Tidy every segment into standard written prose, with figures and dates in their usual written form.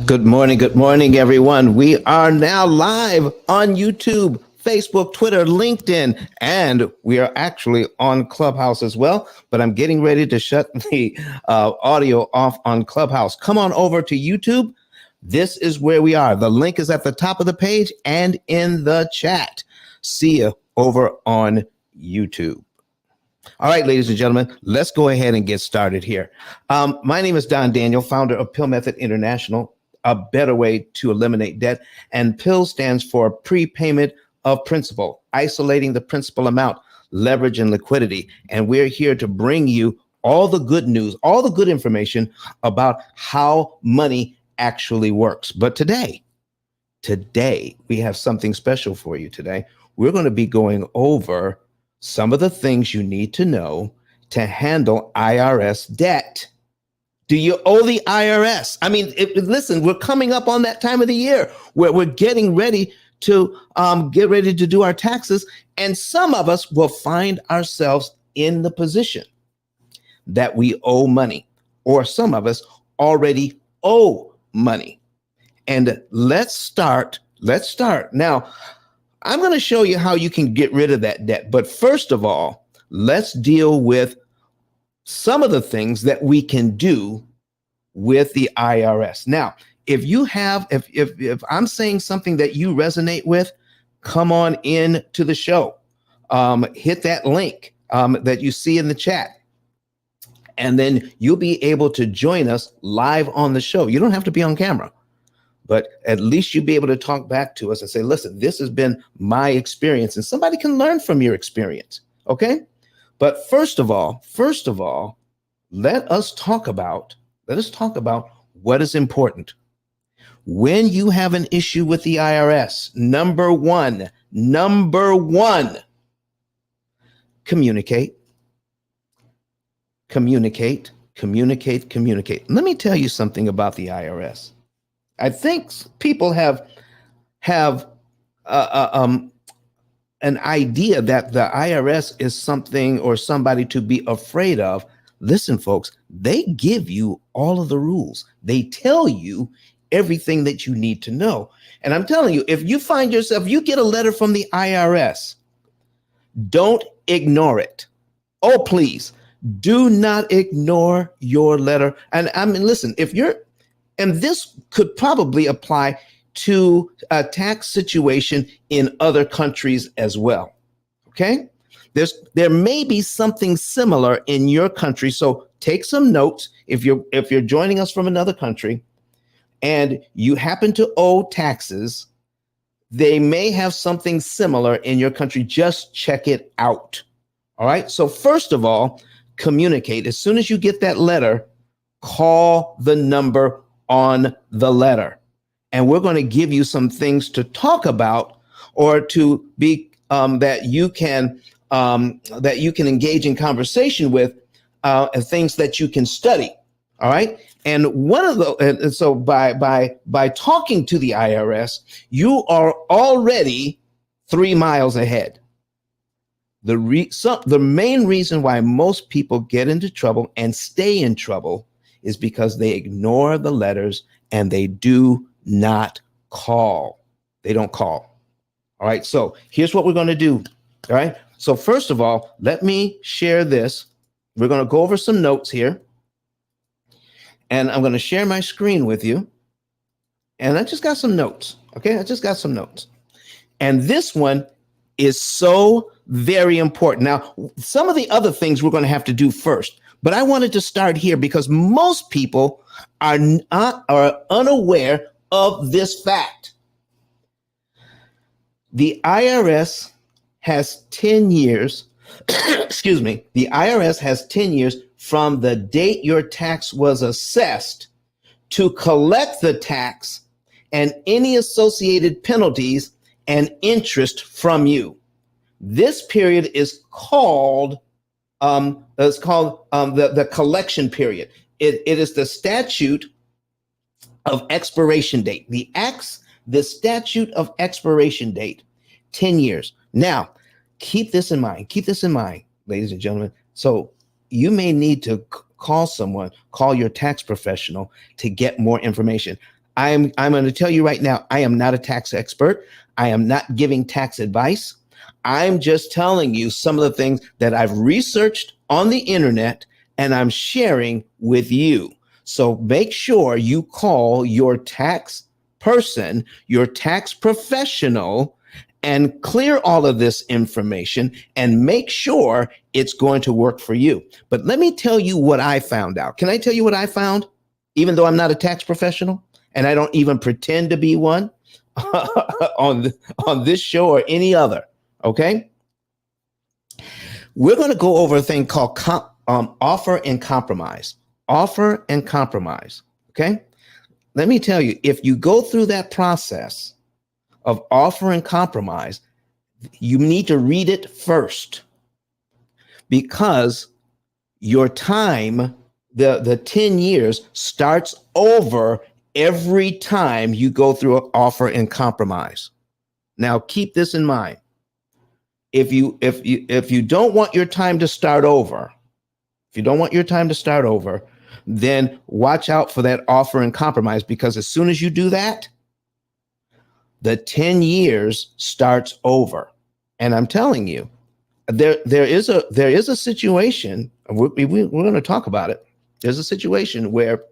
Good morning, everyone. We are now live on YouTube, Facebook, Twitter, LinkedIn, and we are actually on Clubhouse as well. But I'm getting ready to shut the audio off on Clubhouse. Come on over to YouTube. This is where we are. The link is at the top of the page and in the chat. See you over on YouTube. All right, ladies and gentlemen, let's go ahead and get started here. My name is Don Daniel, founder of P.I.L.L Method International, a better way to eliminate debt. And P.I.L.L stands for prepayment of principal, isolating the principal amount, leverage, and liquidity. And we're here to bring you all the good news, all the good information about how money actually works. But today, we have something special for you today. We're going to be going over some of the things you need to know to handle I.R.S. debt. Do you owe the I.R.S? I mean, listen, we're coming up on that time of the year where we're getting ready to do our taxes. And some of us will find ourselves in the position that we owe money, or some of us already owe money. And let's start. Now, I'm going to show you how you can get rid of that debt. But first of all, let's deal with some of the things that we can do with the I.R.S. Now, if I'm saying something that you resonate with, come on in to the show. Hit that link that you see in the chat. And then you'll be able to join us live on the show. You don't have to be on camera, but at least you'll be able to talk back to us and say, listen, this has been my experience, and somebody can learn from your experience. Okay. But first of all, let us talk about what is important. When you have an issue with the I.R.S., number one, communicate. Let me tell you something about the I.R.S. I think people have an idea that the I.R.S. is something or somebody to be afraid of. Listen, folks, they give you all of the rules. They tell you everything that you need to know. And I'm telling you, if you find yourself, you get a letter from the I.R.S., don't ignore it. Oh, please, do not ignore your letter. And I mean, listen, and this could probably apply to a tax situation in other countries as well. Okay? There may be something similar in your country. So take some notes. If you're joining us from another country and you happen to owe taxes, they may have something similar in your country. Just check it out. All right. So first of all, communicate. As soon as you get that letter, call the number on the letter. And we're going to give you some things to talk about, or to be that you can engage in conversation with, and things that you can study. All right. And so by talking to the I.R.S., you are already 3 miles ahead. The main reason why most people get into trouble and stay in trouble is because they ignore the letters and they do not call. They don't call. All right. So here's what we're going to do. All right. So first of all, let me share this. We're going to go over some notes here, and I'm going to share my screen with you. And I just got some notes. Okay. I just got some notes. And this one is so very important. Now, some of the other things we're going to have to do first, but I wanted to start here because most people are unaware of this fact. The I.R.S. has 10 years, excuse me, the I.R.S. has 10 years from the date your tax was assessed to collect the tax and any associated penalties and interest from you. This period is called the collection period. It is the statute of expiration date. The statute of expiration date, 10 years. Now, keep this in mind, ladies and gentlemen. So you may need to call your tax professional to get more information. I'm going to tell you right now, I am not a tax expert. I am not giving tax advice. I'm just telling you some of the things that I've researched on the internet and I'm sharing with you. So make sure you call your tax person, your tax professional, and clear all of this information and make sure it's going to work for you. But let me tell you what I found out. Can I tell you what I found? Even though I'm not a tax professional and I don't even pretend to be one on this show or any other, okay? We're going to go over a thing called offer and compromise. Offer and compromise, okay? Let me tell you, if you go through that process of offer and compromise, you need to read it first because your time, the 10 years starts over every time you go through an offer and compromise. Now, keep this in mind. If you don't want your time to start over, then watch out for that offer and compromise, because as soon as you do that, the 10 years starts over. And I'm telling you, there is a situation, we're going to talk about it. There's a situation where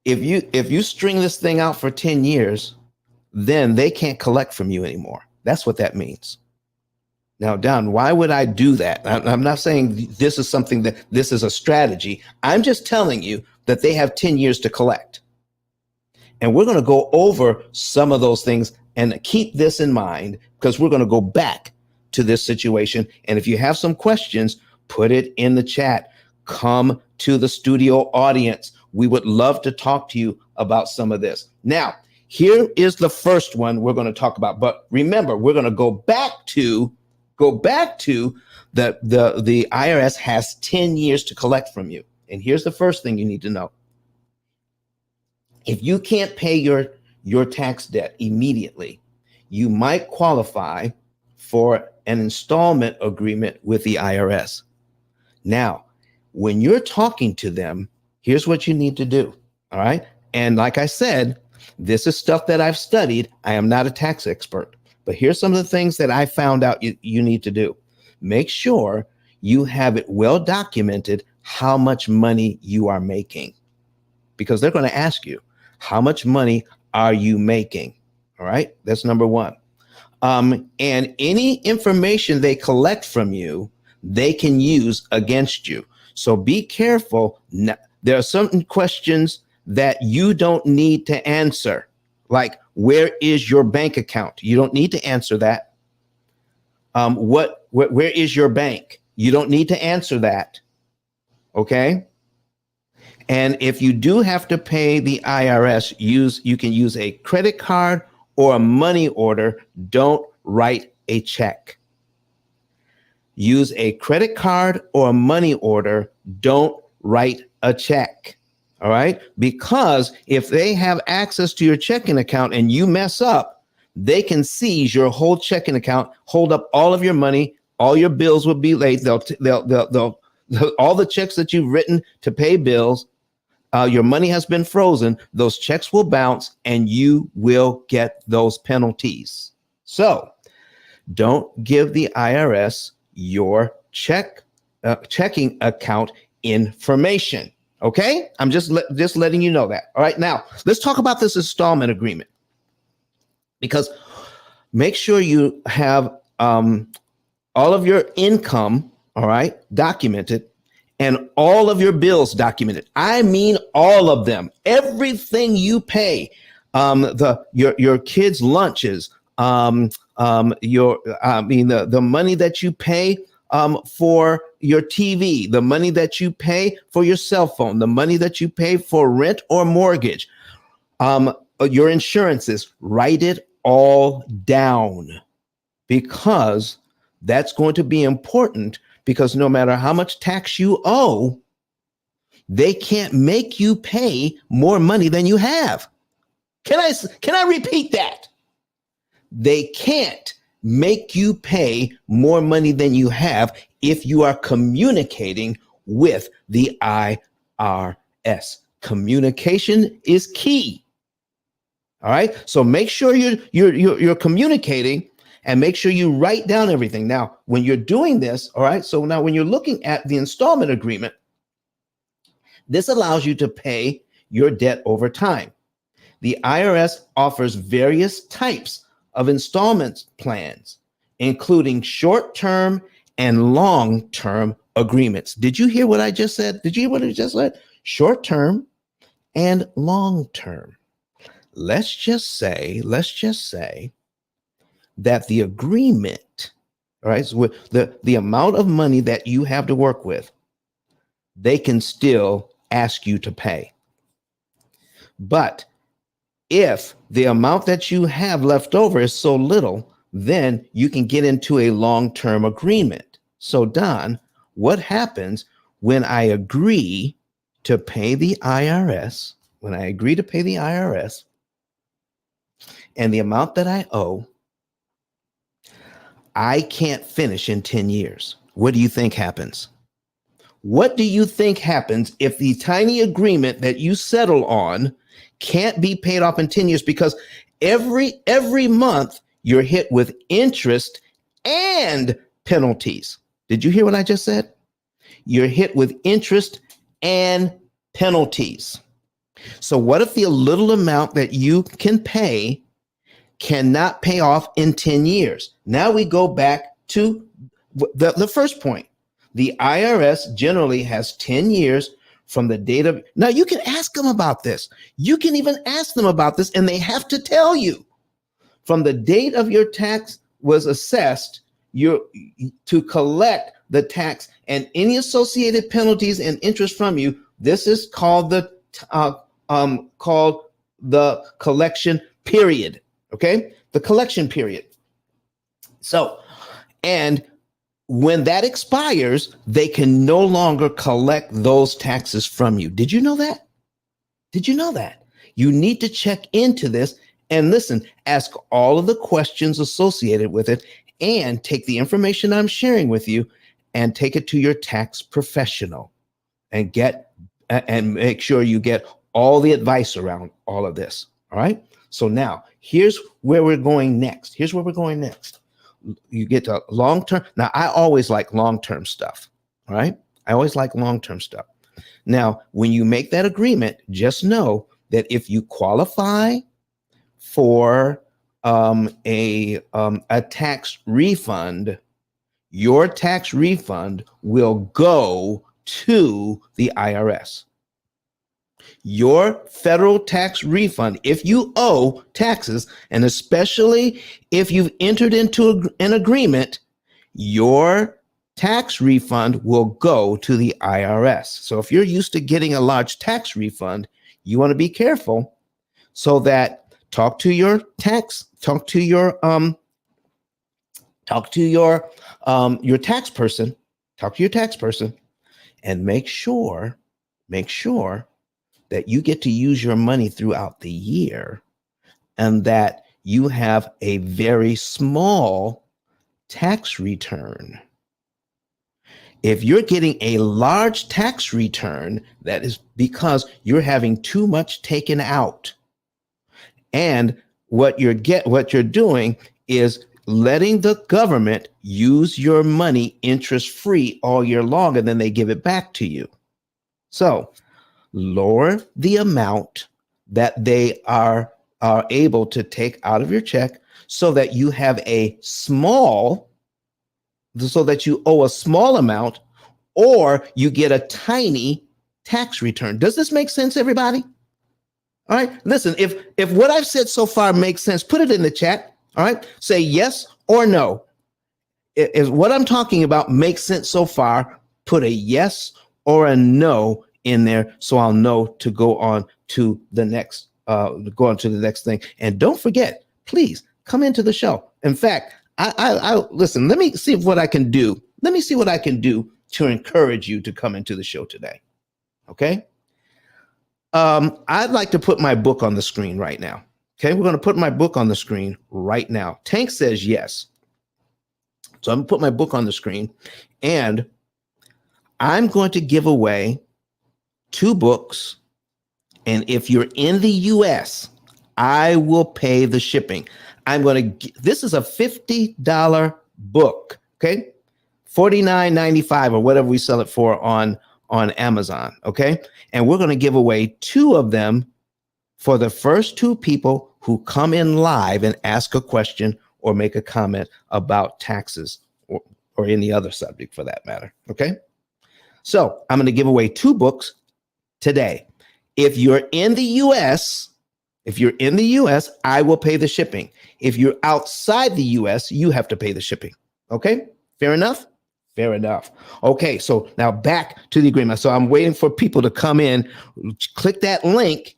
if you string this thing out for 10 years, then they can't collect from you anymore. That's what that means. Now, Don, why would I do that? I'm not saying this is something this is a strategy. I'm just telling you that they have 10 years to collect. And we're going to go over some of those things and keep this in mind, because we're going to go back to this situation. And if you have some questions, put it in the chat. Come to the studio audience. We would love to talk to you about some of this. Now, here is the first one we're going to talk about. But remember, we're going to go back to the IRS has 10 years to collect from you. And here's the first thing you need to know. If you can't pay your tax debt immediately, you might qualify for an installment agreement with the IRS. Now, when you're talking to them, here's what you need to do. All right. And like I said, this is stuff that I've studied. I am not a tax expert, but here's some of the things that I found out you need to do. Make sure you have it well documented how much money you are making, because they're going to ask you, how much money are you making? All right. That's number one. And any information they collect from you, they can use against you. So be careful. There are certain questions that you don't need to answer, like where is your bank account? You don't need to answer that. Where is your bank? You don't need to answer that. Okay. And if you do have to pay the IRS, you can use a credit card or a money order. Don't write a check. Use a credit card or a money order. Don't write a check. All right. Because if they have access to your checking account and you mess up, they can seize your whole checking account, hold up all of your money, all your bills will be late. They'll all the checks that you've written to pay bills, your money has been frozen. Those checks will bounce and you will get those penalties. So don't give the IRS your checking account information. Okay, I'm just letting you know that. All right, now let's talk about this installment agreement, because make sure you have all of your income, all right, documented, and all of your bills documented. I mean, all of them, everything you pay, your kids' lunches, the money that you pay for your TV, the money that you pay for your cell phone, the money that you pay for rent or mortgage, your insurances. Write it all down, because that's going to be important, because no matter how much tax you owe, they can't make you pay more money than you have. Can I repeat that? They can't make you pay more money than you have if you are communicating with the IRS. Communication is key. All right. So make sure you're communicating, and make sure you write down everything. Now, when you're doing this, all right. So now when you're looking at the installment agreement, this allows you to pay your debt over time. The IRS offers various types of installment plans, including short-term and long-term agreements. Did you hear what I just said? Did you hear what I just said? Short-term and long-term. Let's just say that the agreement, all right, so with the amount of money that you have to work with, they can still ask you to pay. But if the amount that you have left over is so little, then you can get into a long-term agreement. So, Don, what happens when I agree to pay the IRS? When I agree to pay the IRS and the amount that I owe, I can't finish in 10 years. What do you think happens? What do you think happens if the tiny agreement that you settle on can't be paid off in 10 years? Because every month you're hit with interest and penalties. Did you hear what I just said? You're hit with interest and penalties. So what if the little amount that you can pay cannot pay off in 10 years? Now we go back to the first point. The IRS generally has 10 years from the date of. Now you can ask them about this. You can even ask them about this, and they have to tell you from the date of your tax was assessed, to collect the tax and any associated penalties and interest from you. This is called the collection period. Okay, the collection period. So, and when that expires, they can no longer collect those taxes from you. Did you know that? Did you know that? You need to check into this and listen, ask all of the questions associated with it, and take the information I'm sharing with you and take it to your tax professional and make sure you get all the advice around all of this. All right. So now here's where we're going next. You get to long-term. Now, I always like long-term stuff. All right. I always like long-term stuff. Now, when you make that agreement, just know that if you qualify for a tax refund, your tax refund will go to the IRS. Your federal tax refund, if you owe taxes, and especially if you've entered into an agreement, your tax refund will go to the IRS. So if you're used to getting a large tax refund, you want to be careful, so that talk to your tax person, and make sure that you get to use your money throughout the year, and that you have a very small tax return. If you're getting a large tax return, that is because you're having too much taken out. And what you're doing is letting the government use your money interest-free all year long, and then they give it back to you. So lower the amount that they are able to take out of your check, so that you owe a small amount, or you get a tiny tax return. Does this make sense, everybody? All right. Listen, if what I've said so far makes sense, put it in the chat. All right. Say yes or no. If what I'm talking about makes sense so far, put a yes or a no in there, so I'll know to go on to the next thing. And don't forget, please come into the show. In fact, I listen, let me see what I can do. Let me see what I can do to encourage you to come into the show today. Okay. I'd like to put my book on the screen right now. Okay, we're going to put my book on the screen right now. Tank says yes. So I'm going to put my book on the screen, and I'm going to give away 2 books And if you're in the US, I will pay the shipping. This is a $50 book, okay? $49.95 or whatever we sell it for on Amazon, okay? And we're going to give away 2 of them for the first 2 people who come in live and ask a question or make a comment about taxes or any other subject for that matter, okay? So I'm going to give away 2 books today. If you're in the US, I will pay the shipping. If you're outside the US, you have to pay the shipping. Okay? Fair enough? Fair enough. Okay, so now back to the agreement. So I'm waiting for people to come in. Click that link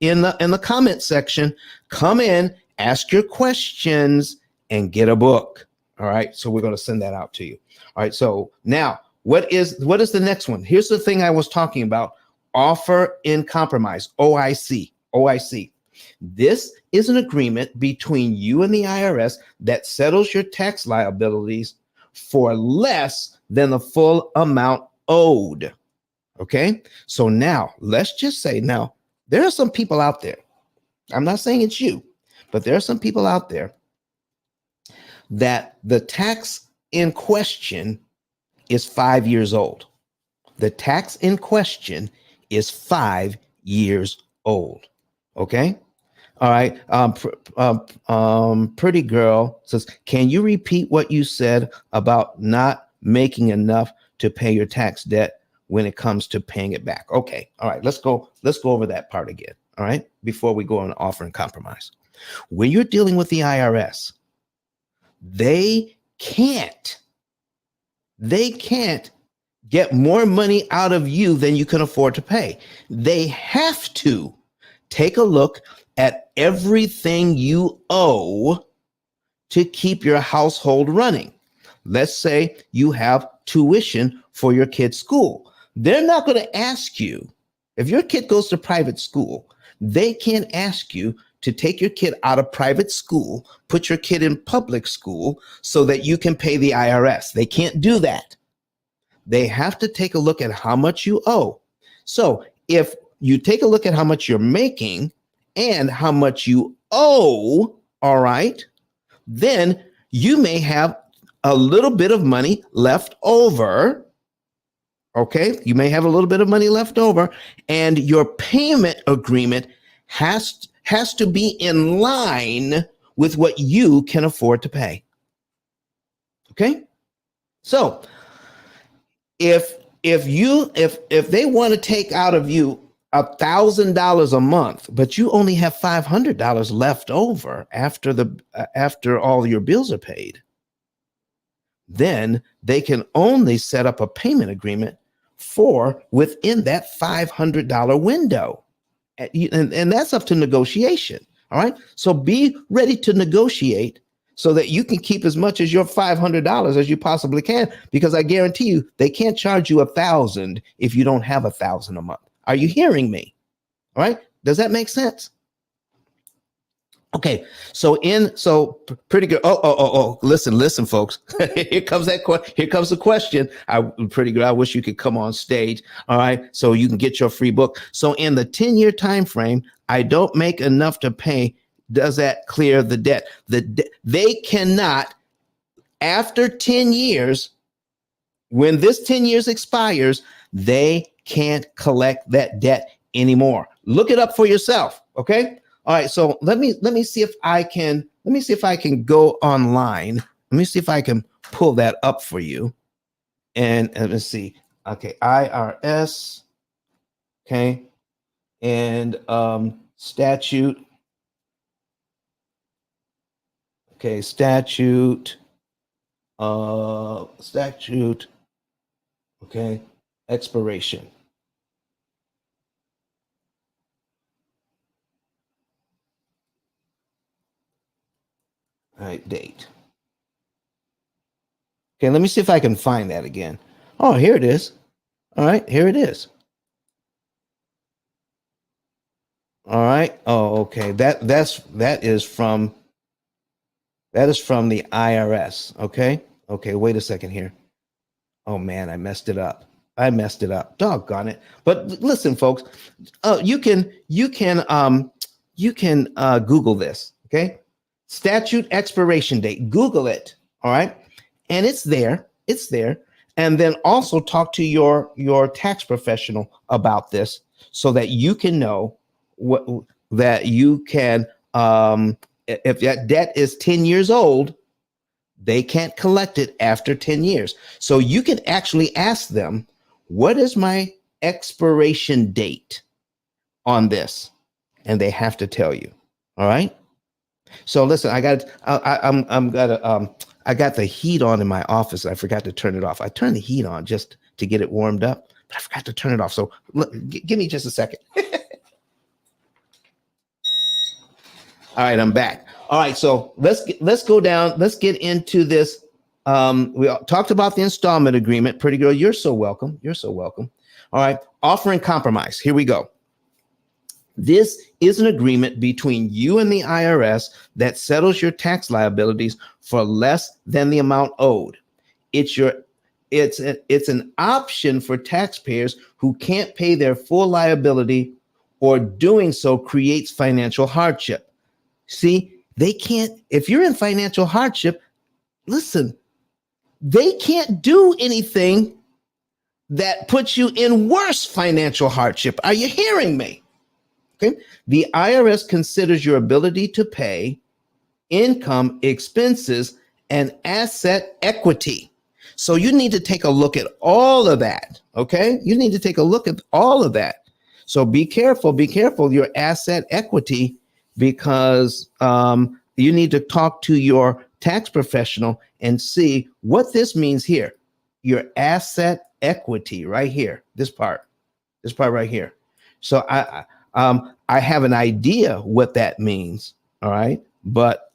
in the comment section. Come in, ask your questions, and get a book. All right, so we're going to send that out to you. All right, so now what is the next one? Here's the thing I was talking about. Offer in compromise, OIC. This is an agreement between you and the IRS that settles your tax liabilities for less than the full amount owed. Okay? So now, let's just say now, there are some people out there. I'm not saying it's you, but there are some people out there that the tax in question is 5 years old. The tax in question is 5 years old. Okay. All right. Pretty girl says, can you repeat what you said about not making enough to pay your tax debt when it comes to paying it back? Okay. All right. Let's go over that part again. All right. Before we go on offer and compromise. When you're dealing with the IRS, they can't get more money out of you than you can afford to pay. They have to take a look at everything you owe to keep your household running. Let's say you have tuition for your kid's school. They're not going to ask you, if your kid goes to private school, they can't ask you to take your kid out of private school, put your kid in public school so that you can pay the IRS. They can't do that. They have to take a look at how much you owe. So if you take a look at how much you're making and how much you owe, all right, then you may have a little bit of money left over. Okay, you may have a little bit of money left over, and your payment agreement has to be in line with what you can afford to pay. Okay, so if they want to take out of you $1,000 a month, but you only have $500 left over after all your bills are paid, then they can only set up a payment agreement for within that $500 window. And that's up to negotiation. All right. So be ready to negotiate so that you can keep as much as your $500 as you possibly can, because I guarantee you they can't charge you $1,000 if you don't have $1,000 a month. Are you hearing me? All right. Does that make sense? Okay, so pretty good. Oh, listen, folks. Here comes the question. Pretty good. I wish you could come on stage. All right, so you can get your free book. So in the 10-year time frame, I don't make enough to pay. Does that clear the debt? They cannot, after 10 years, when this 10 years expires, they can't collect that debt anymore. Look it up for yourself. Okay. All right, so let me see if I can go online. Let me see if I can pull that up for you. And let's see. Okay, I.R.S. Okay, and statute. Okay, statute. Statute. Okay, expiration. All right, date. Okay, let me see if I can find that again. Oh, here it is. All right, here it is. All right. Oh, okay. That is from the IRS. Okay. Okay. Wait a second here. Oh man, I messed it up. I messed it up. Doggone it. But listen, folks, you can Google this. Okay. Statute expiration date. Google it. All right. And it's there. It's there. And then also talk to your tax professional about this so that you can know what that you can if that debt is 10 years old, they can't collect it after 10 years. So you can actually ask them, what is my expiration date on this? And they have to tell you. All right. So listen, I got the heat on in my office. I forgot to turn it off. I turned the heat on just to get it warmed up, but I forgot to turn it off. So give me just a second. All right, I'm back. All right, so let's go down. Let's get into this. We talked about the installment agreement. Pretty girl, you're so welcome. You're so welcome. All right, offering compromise. Here we go. This is an agreement between you and the IRS that settles your tax liabilities for less than the amount owed. It's an option for taxpayers who can't pay their full liability, or doing so creates financial hardship. See, they can't, if you're in financial hardship, listen, they can't do anything that puts you in worse financial hardship. Are you hearing me? Okay. The IRS considers your ability to pay, income, expenses, and asset equity. So you need to take a look at all of that. Okay. You need to take a look at all of that. So be careful, your asset equity, because you need to talk to your tax professional and see what this means here. Your asset equity right here, this part right here. So I have an idea what that means. All right. But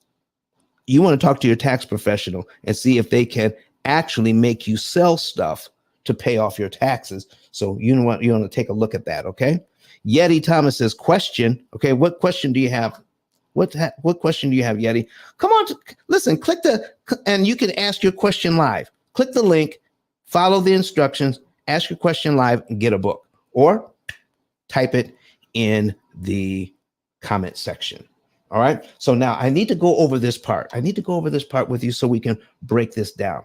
you want to talk to your tax professional and see if they can actually make you sell stuff to pay off your taxes. So you want to take a look at that. Okay. Yeti Thomas says, question. Okay. What question do you have? What question do you have, Yeti? Come on, listen, and you can ask your question live. Click the link, follow the instructions, ask your question live, and get a book, or type it in the comment section. All right. So now I need to go over this part. With you so we can break this down.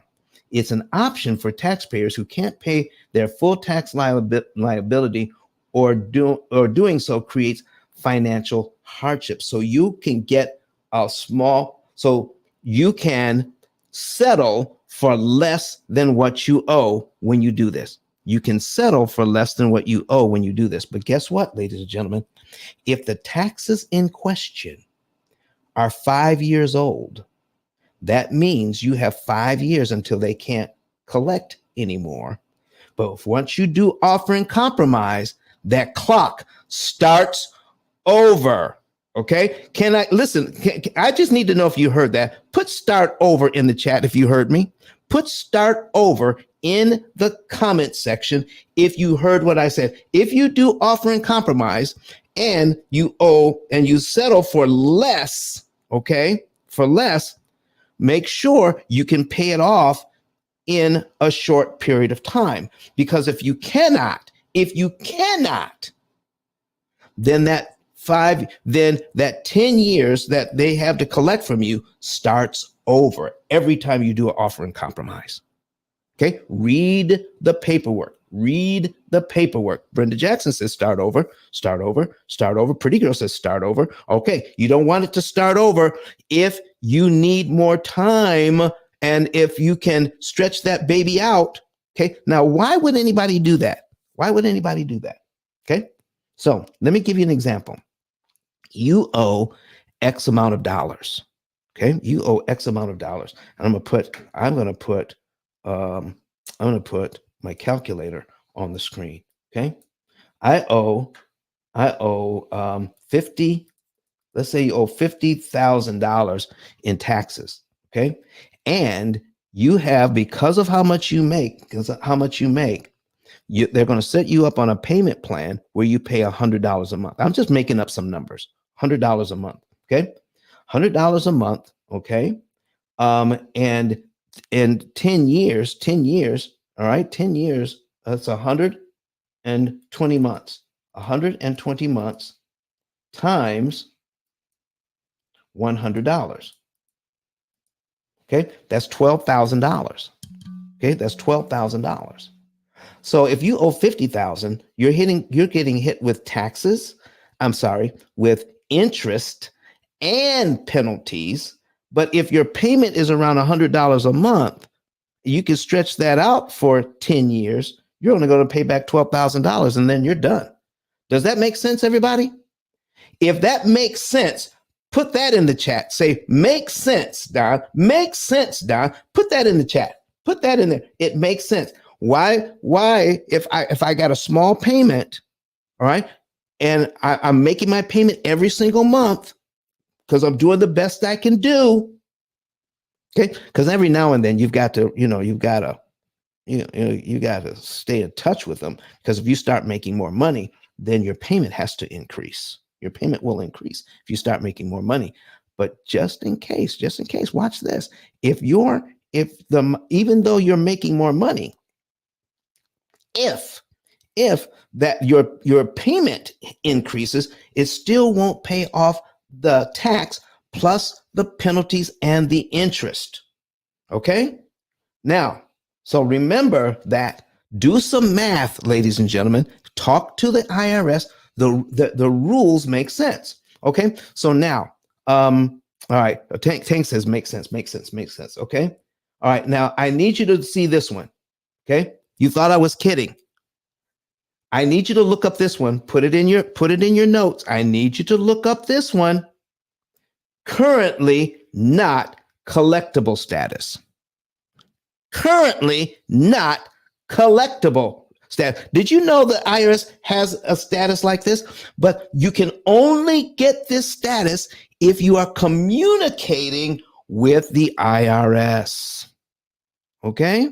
It's an option for taxpayers who can't pay their full tax liability, or doing so creates financial hardship. So you can get so you can settle for less than what you owe when you do this. You can settle for less than what you owe when you do this. But guess what, ladies and gentlemen? If the taxes in question are 5 years old, that means you have 5 years until they can't collect anymore. But once you do offering compromise, that clock starts over. Okay. Can I listen? I just need to know if you heard that. Put start over in the chat if you heard me. Put start over in the comment section if you heard what I said. If you do offering compromise and you owe and you settle for less, okay, for less, make sure you can pay it off in a short period of time. Because if you cannot, then that 10 years that they have to collect from you starts over every time you do an offering compromise. Okay, read the paperwork. Brenda Jackson says start over. Pretty Girl says start over. Okay, you don't want it to start over if you need more time and if you can stretch that baby out. Okay, now why would anybody do that? Okay, so let me give you an example. You owe X amount of dollars. Okay, you owe X amount of dollars. And I'm gonna put my calculator on the screen. Okay, I owe 50. Let's say you owe $50,000 in taxes. Okay, and you have, because of how much you make, they're going to set you up on a payment plan where you pay $100 a month. I'm just making up some numbers. $100 a month. Okay, $100 a month. Okay, and in 10 years, all right, 10 years, That's 120 months. 120 months times $100. Okay, that's $12,000. Okay, that's $12,000. So if you owe 50,000, you're getting hit with taxes. I'm sorry, with interest and penalties. But if your payment is around $100 a month, you can stretch that out for 10 years. You're only going to pay back $12,000 and then you're done. Does that make sense, everybody? If that makes sense, put that in the chat. Say, makes sense, Don. Makes sense, Don. Put that in the chat. Put that in there. It makes sense. Why, if I got a small payment, all right, and I'm making my payment every single month because I'm doing the best I can do. Okay. Because every now and then you got to stay in touch with them, because if you start making more money, then your payment has to increase. Your payment will increase if you start making more money. But just in case, watch this. Even though you're making more money, if that your payment increases, it still won't pay off the tax plus the penalties and the interest. Okay? Now, so remember that. Do some math, ladies and gentlemen. Talk to the IRS. The rules make sense. Okay? So now, all right, Tank says makes sense. Okay? All right, now I need you to see this one. Okay? You thought I was kidding. I need you to look up this one. Put it in your notes. I need you to look up this one. Currently not collectible status. Currently not collectible status. Did you know the IRS has a status like this? But you can only get this status if you are communicating with the IRS. Okay?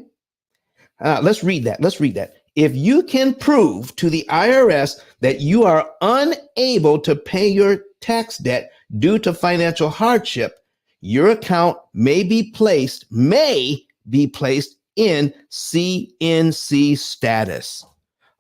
Let's read that. If you can prove to the IRS that you are unable to pay your tax debt due to financial hardship, your account may be placed in CNC status.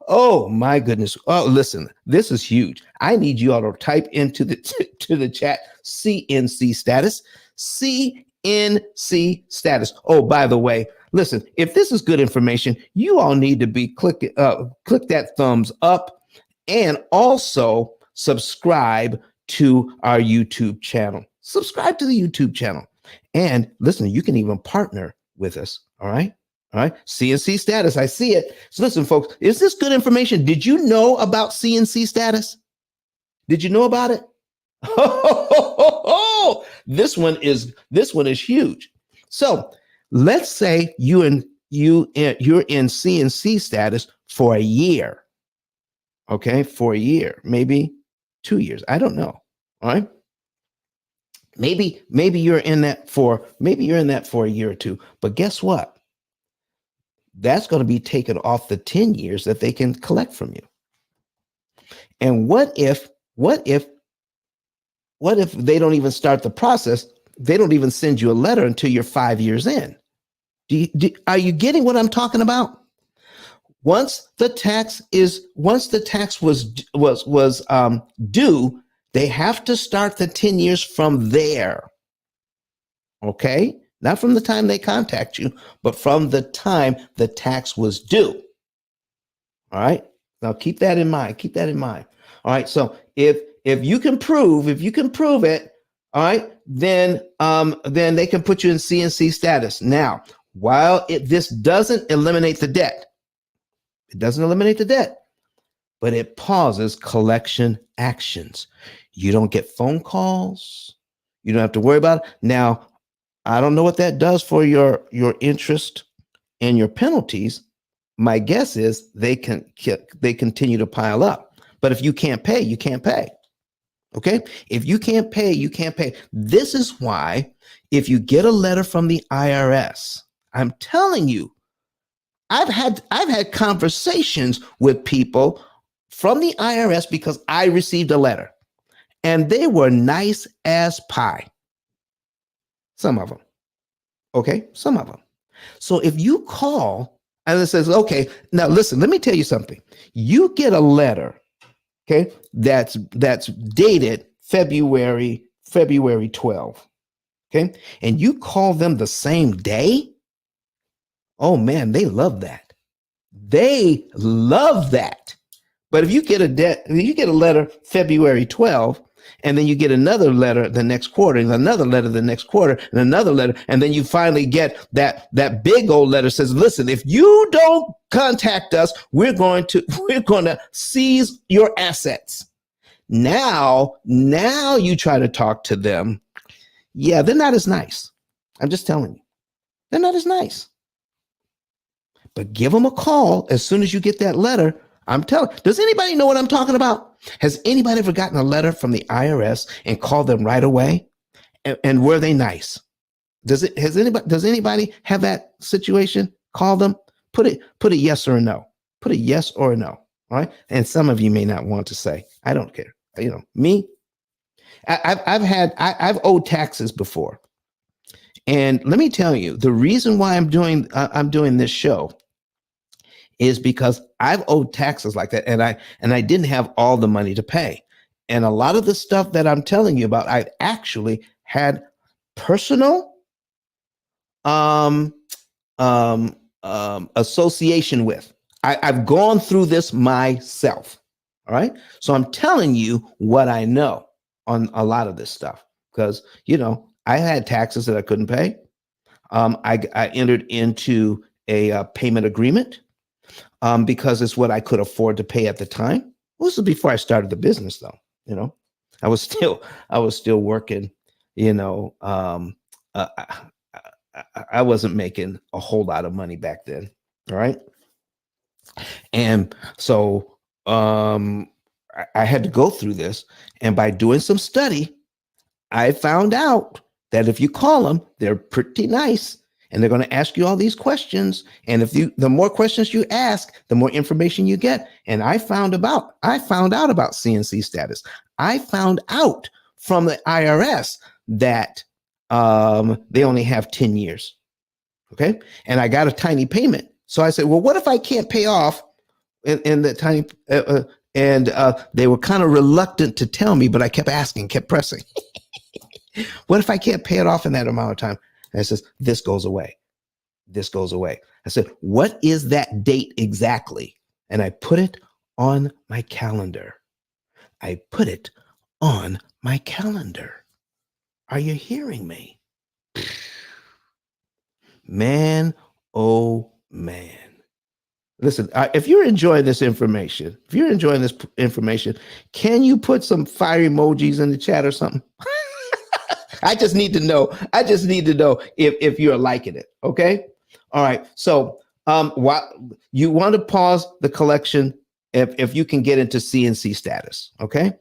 Oh my goodness. Oh, listen, this is huge. I need you all to type into the chat CNC status. CNC status. Oh, by the way, listen, if this is good information, you all need to be click that thumbs up and also subscribe to our YouTube channel. Subscribe to the YouTube channel. And listen, you can even partner with us. All right. All right. CNC status. I see it. So listen, folks, is this good information? Did you know about CNC status? Did you know about it? Oh, this one is huge. So let's say you're in CNC status for a year. Okay, for a year, maybe 2 years. I don't know. All right. Maybe you're in that for a year or two. But guess what? That's going to be taken off the 10 years that they can collect from you. And what if they don't even start the process? They don't even send you a letter until you're 5 years in. Are you getting what I'm talking about? Once the tax was due, they have to start the 10 years from there. Okay? Not from the time they contact you, but from the time the tax was due. All right? Now keep that in mind. All right? So if you can prove it, all right, then they can put you in CNC status. Now, while this doesn't eliminate the debt, but it pauses collection actions. You don't get phone calls. You don't have to worry about it. Now, I don't know what that does for your interest and your penalties. My guess is they continue to pile up. But if you can't pay, you can't pay. Okay? If you can't pay, you can't pay. This is why if you get a letter from the IRS, I'm telling you, I've had conversations with people from the IRS because I received a letter and they were nice as pie. Some of them. Okay? Some of them. So if you call And it says, okay, now listen, let me tell you something. You get a letter, okay, that's dated February 12, okay, and you call them the same day. Oh man, they love that. They love that. But if you get you get a letter February 12, and then you get another letter the next quarter, and another letter the next quarter, and another letter, and then you finally get that big old letter says, "Listen, if you don't contact us, we're going to seize your assets." Now you try to talk to them. Yeah, they're not as nice. I'm just telling you, they're not as nice. But give them a call as soon as you get that letter. I'm telling. Does anybody know what I'm talking about? Has anybody ever gotten a letter from the IRS and called them right away? And were they nice? Does anybody have that situation? Call them. Put a yes or a no. Put a yes or a no. All right. And some of you may not want to say, I don't care. You know, me, I've owed taxes before. And let me tell you, the reason why I'm doing this show is because I've owed taxes like that, and I didn't have all the money to pay. And a lot of the stuff that I'm telling you about, I've actually had personal association with. I've gone through this myself. All right. So I'm telling you what I know on a lot of this stuff because, you know, I had taxes that I couldn't pay. I entered into a payment agreement because it's what I could afford to pay at the time. Well, this was before I started the business, though. You know, I was still working. You know, I wasn't making a whole lot of money back then. All right, and so I had to go through this, and by doing some study, I found out that if you call them, they're pretty nice. And they're going to ask you all these questions. And the more questions you ask, the more information you get. And I found out about CNC status. I found out from the IRS that they only have 10 years. Okay. And I got a tiny payment. So I said, well, what if I can't pay off in the tiny, and they were kind of reluctant to tell me, but I kept asking, kept pressing. What if I can't pay it off in that amount of time? And it says, this goes away. This goes away. I said, what is that date exactly? And I put it on my calendar. I put it on my calendar. Are you hearing me? Man, oh man. Listen, if you're enjoying this information, can you put some fire emojis in the chat or something? I just need to know. If you're liking it. Okay. All right. So what you want to pause the collection if you can get into CNC status. Okay.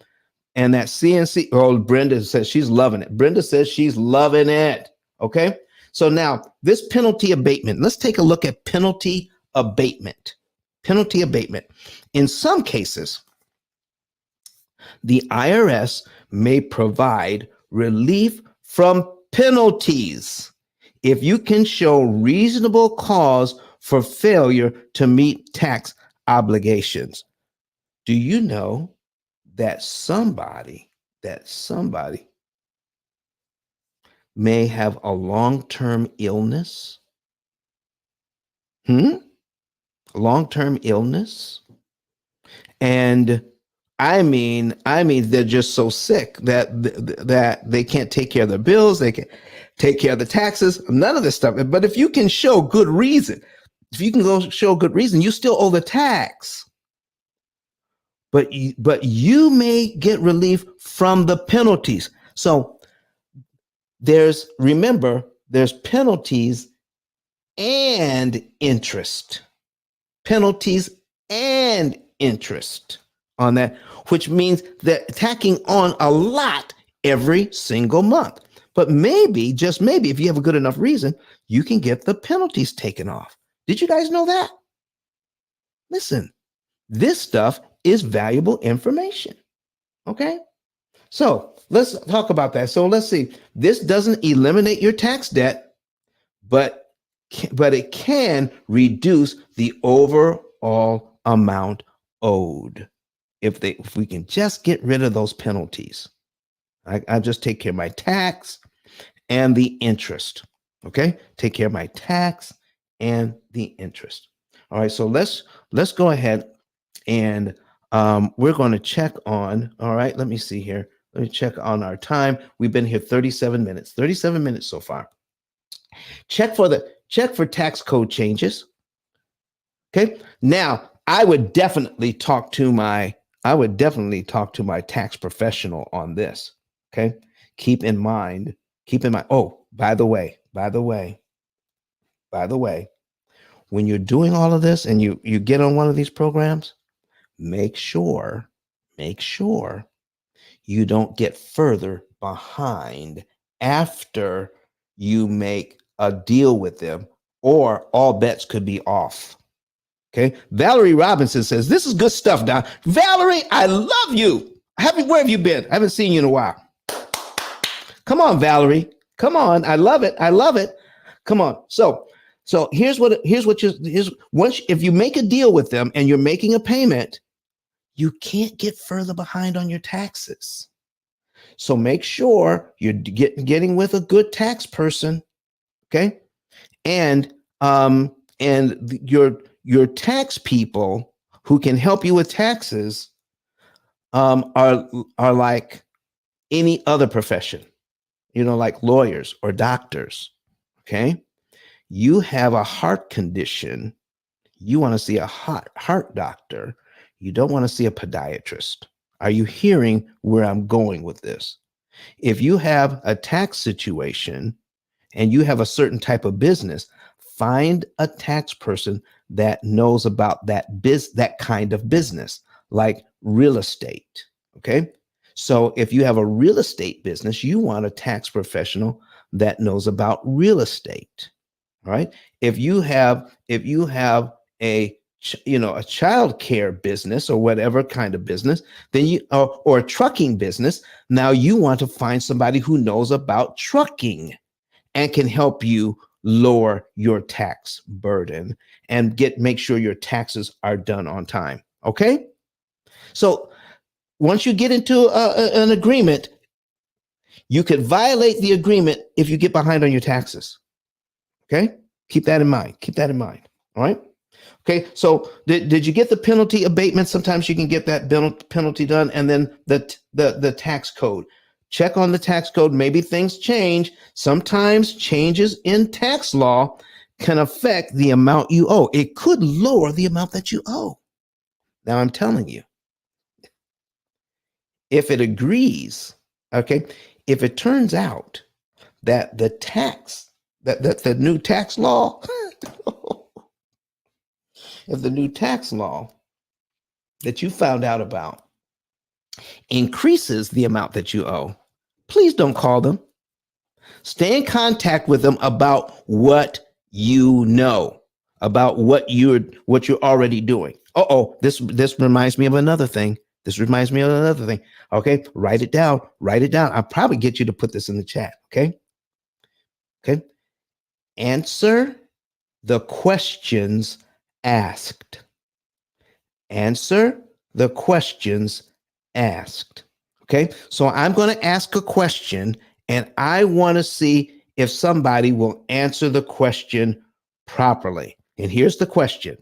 And that CNC, oh, Brenda says she's loving it. Brenda says she's loving it. Okay. So now this penalty abatement, let's take a look at penalty abatement. Penalty abatement. In some cases, the IRS may provide relief from penalties if you can show reasonable cause for failure to meet tax obligations. Do you know that somebody may have a long-term illness? Long-term illness? And I mean, they're just so sick that they can't take care of their bills. They can't take care of the taxes, none of this stuff. But if you can show good reason, you still owe the tax. But you may get relief from the penalties. So there's penalties and interest. Penalties and interest on that, which means that tacking on a lot every single month. But maybe, just maybe, if you have a good enough reason, you can get the penalties taken off. Did you guys know that? Listen, this stuff is valuable information. Okay? So let's talk about that. So let's see. This doesn't eliminate your tax debt, but but it can reduce the overall amount owed if we can just get rid of those penalties. I just take care of my tax and the interest. Okay, take care of my tax and the interest. All right, so let's go ahead and we're going to check on. All right, let me see here. Let me check on our time. We've been here 37 minutes. 37 minutes so far. Check for tax code changes. Okay. Now, I would definitely talk to my tax professional on this. Okay. Keep in mind. Oh, by the way, when you're doing all of this and you get on one of these programs, make sure you don't get further behind after you make a deal with them, or all bets could be off. Okay. Valerie Robinson says, this is good stuff, Don. Valerie, I love you. Where have you been? I haven't seen you in a while. Come on, Valerie. Come on. I love it. Come on. So once if you make a deal with them and you're making a payment, you can't get further behind on your taxes. So make sure you're getting with a good tax person. Okay. And your tax people who can help you with taxes are like any other profession, like lawyers or doctors. Okay. You have a heart condition. You want to see a heart doctor. You don't want to see a podiatrist. Are you hearing where I'm going with this? If you have a tax situation and you have a certain type of business, find a tax person that knows about that kind of business, like real estate. Okay. So if you have a real estate business, you want a tax professional that knows about real estate. All right. If you have a child care business or whatever kind of business, then or a trucking business, now you want to find somebody who knows about trucking and can help you lower your tax burden and make sure your taxes are done on time. Okay. So once you get into an agreement, you could violate the agreement if you get behind on your taxes. Okay. Keep that in mind. All right. Okay. So did you get the penalty abatement? Sometimes you can get that penalty done, and then the tax code. Check on the tax code. Maybe things change. Sometimes changes in tax law can affect the amount you owe. It could lower the amount that you owe. Now I'm telling you, if it agrees, okay, if it turns out that the new tax law, if the new tax law that you found out about increases the amount that you owe, please don't call them. Stay in contact with them about what you know, about what you're already doing. This reminds me of another thing. Okay, write it down. I'll probably get you to put this in the chat. Okay. Answer the questions asked. Okay. So I'm going to ask a question and I want to see if somebody will answer the question properly. And here's the question.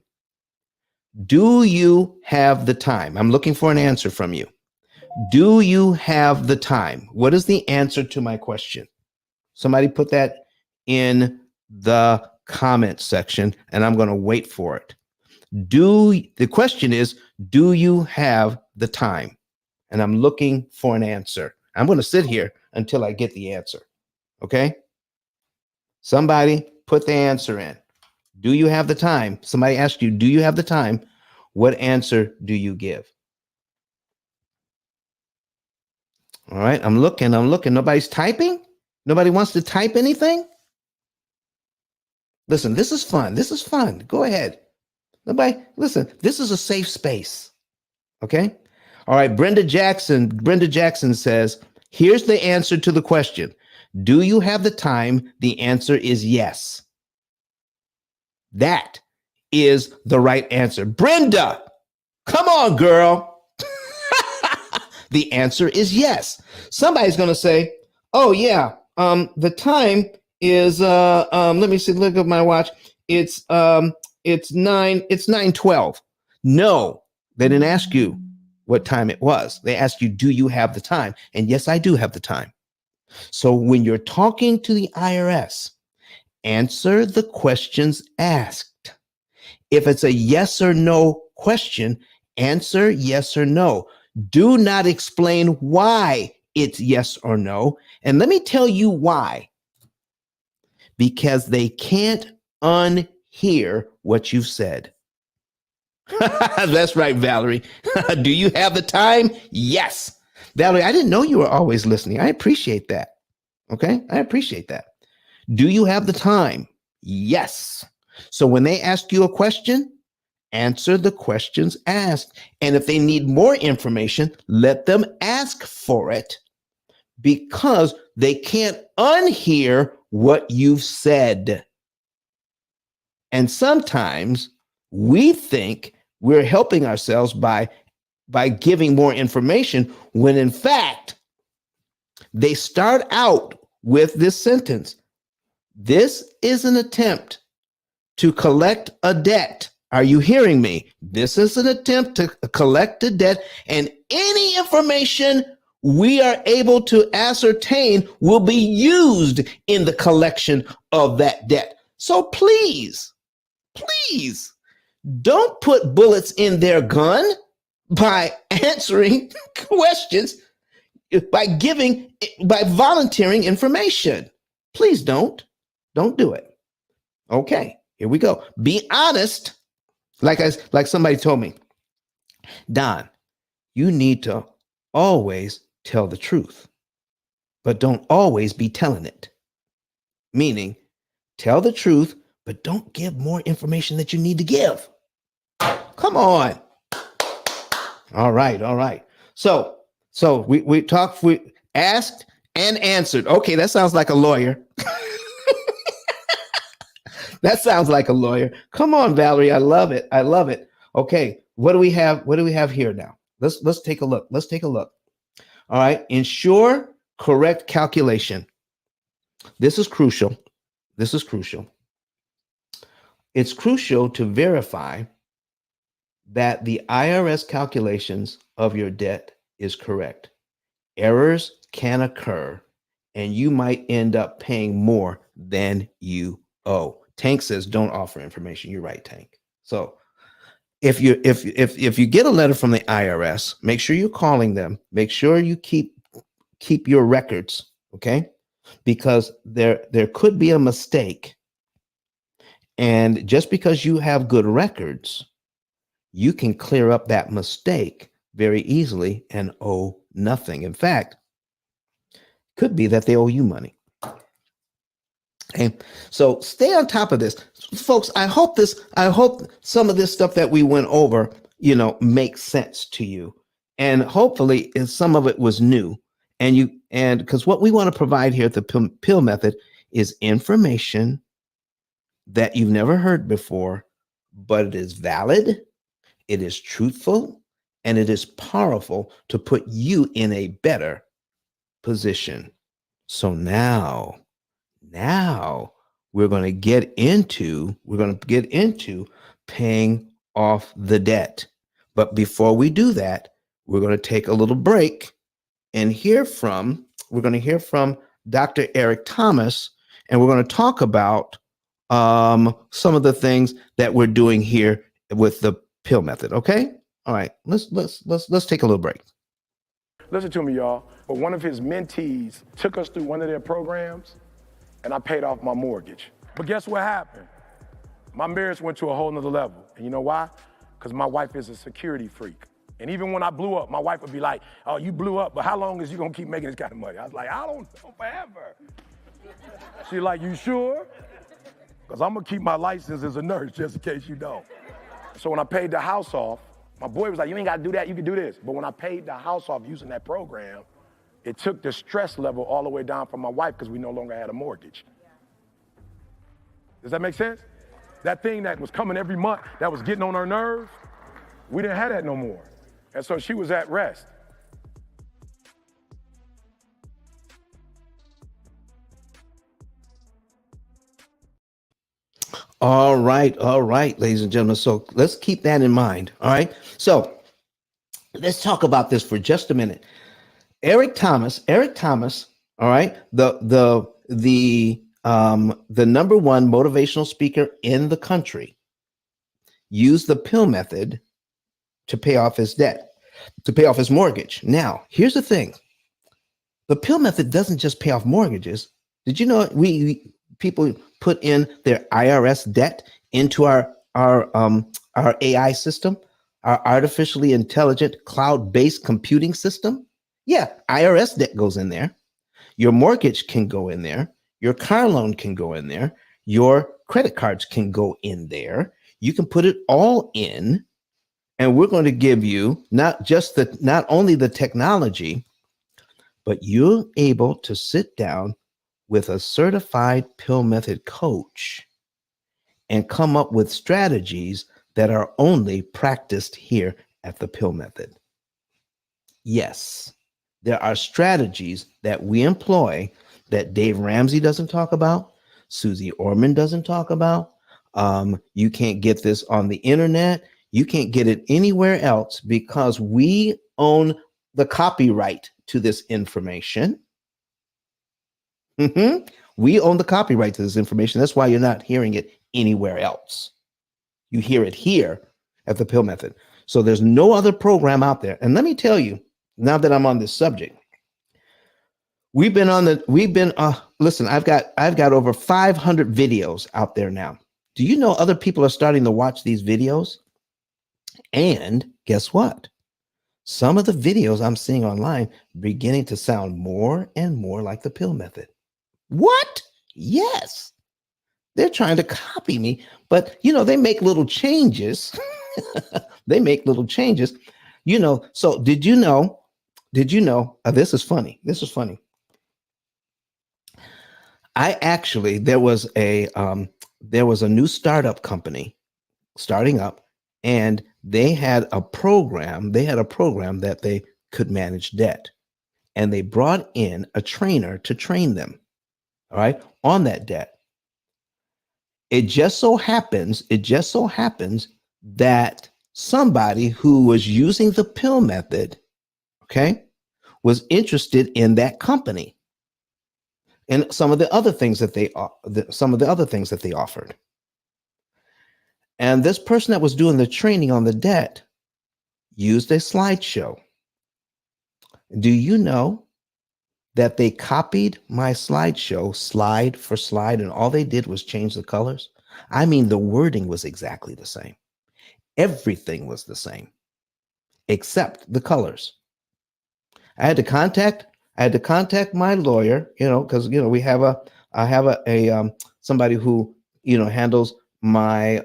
Do you have the time? I'm looking for an answer from you. Do you have the time? What is the answer to my question? Somebody put that in the comment section and I'm going to wait for it. The question is, do you have the time? And I'm looking for an answer. I'm going to sit here until I get the answer. Okay. Somebody put the answer in. Do you have the time? Somebody asked you, do you have the time? What answer do you give? All right. I'm looking. Nobody's typing. Nobody wants to type anything. Listen, this is fun. Go ahead. Nobody, listen, this is a safe space. Okay. All right. Brenda Jackson says, here's the answer to the question. Do you have the time? The answer is yes. That is the right answer. Brenda, come on, girl. The answer is yes. Somebody's going to say, oh, yeah, the time is, let me see, look at my watch. It's 9:12. No, they didn't ask you what time it was. They asked you, do you have the time? And yes, I do have the time. So when you're talking to the IRS, answer the questions asked. If it's a yes or no question, answer yes or no. Do not explain why it's yes or no. And let me tell you why. Because they can't unhear what you've said. That's right, Valerie. Do you have the time? Yes. Valerie, I didn't know you were always listening. I appreciate that. Okay? I appreciate that. Do you have the time? Yes. So when they ask you a question, answer the questions asked. And if they need more information, let them ask for it because they can't unhear what you've said. And sometimes we think we're helping ourselves by giving more information when in fact they start out with this sentence. This is an attempt to collect a debt. Are you hearing me? This is an attempt to collect a debt, and any information we are able to ascertain will be used in the collection of that debt. So please, please don't put bullets in their gun by answering questions, by volunteering information. Please don't do it. Okay, here we go. Be honest. Like somebody told me, Don, you need to always tell the truth, but don't always be telling it. Meaning, tell the truth, but don't give more information that you need to give. Come on. All right. So we talked, we asked and answered. Okay, that sounds like a lawyer. That sounds like a lawyer. Come on, Valerie. I love it. Okay, what do we have? What do we have here now? Let's take a look. All right. Ensure correct calculation. This is crucial. It's crucial to verify that the IRS calculations of your debt is correct. Errors can occur, and you might end up paying more than you owe. Tank says don't offer information. You're right, Tank. So if you get a letter from the IRS, make sure you're calling them. Make sure you keep your records, okay? Because there could be a mistake. And just because you have good records, you can clear up that mistake very easily and owe nothing. In fact, could be that they owe you money. Okay, so stay on top of this, folks. I hope some of this stuff that we went over, makes sense to you, and hopefully some of it was new. And because what we want to provide here at the P.I.L.L method is information that you've never heard before, but it is valid, it is truthful, and it is powerful to put you in a better position. So now we're going to get into paying off the debt. But before we do that, we're going to take a little break and hear from Dr. Eric Thomas, and we're going to talk about some of the things that we're doing here with the P.I.L.L method. Okay. All right. Let's take a little break. Listen to me, y'all. But one of his mentees took us through one of their programs, and I paid off my mortgage. But guess what happened? My marriage went to a whole nother level. And you know why? Because my wife is a security freak. And even when I blew up, my wife would be like, oh, you blew up, but how long is you gonna keep making this kind of money? I was like, I don't know, forever. She's like, you sure? Because I'm gonna keep my license as a nurse just in case you don't. So when I paid the house off, my boy was like, you ain't gotta do that, you can do this. But when I paid the house off using that program, it took the stress level all the way down for my wife because we no longer had a mortgage. Does that make sense? That thing that was coming every month, that was getting on her nerves, we didn't have that no more. And so she was at rest. All right, ladies and gentlemen. So let's keep that in mind. All right. So let's talk about this for just a minute. Eric Thomas, all right, the number one motivational speaker in the country, used the P.I.L.L method to pay off his debt, to pay off his mortgage. Now, here's the thing. The P.I.L.L method doesn't just pay off mortgages. Did you know we people put in their I.R.S. debt into our AI system, our artificially intelligent cloud-based computing system? Yeah, I.R.S. debt goes in there. Your mortgage can go in there. Your car loan can go in there. Your credit cards can go in there. You can put it all in, and we're going to give you not only the technology, but you're able to sit down with a certified P.I.L.L method coach and come up with strategies that are only practiced here at the P.I.L.L method. Yes, there are strategies that we employ that Dave Ramsey doesn't talk about, Susie Orman doesn't talk about. You can't get this on the internet. You can't get it anywhere else because we own the copyright to this information. We own the copyright to this information. That's why you're not hearing it anywhere else. You hear it here at the P.I.L.L method. So there's no other program out there. And let me tell you, now that I'm on this subject, listen, I've got over 500 videos out there now. Do you know other people are starting to watch these videos? And guess what? Some of the videos I'm seeing online beginning to sound more and more like the P.I.L.L method. What? Yes. They're trying to copy me, but they make little changes. They make little changes. So did you know, this is funny. This is funny. There was a new startup company starting up, and they had a program that they could manage debt, and they brought in a trainer to train them, all right, on that debt. It just so happens that somebody who was using the P.I.L.L method, okay, was interested in that company and some of the other things that they offered. And this person that was doing the training on the debt used a slideshow. Do you know that they copied my slideshow slide for slide, and all they did was change the colors? I mean, the wording was exactly the same. Everything was the same, except the colors. I had to contact my lawyer, because I have somebody who handles my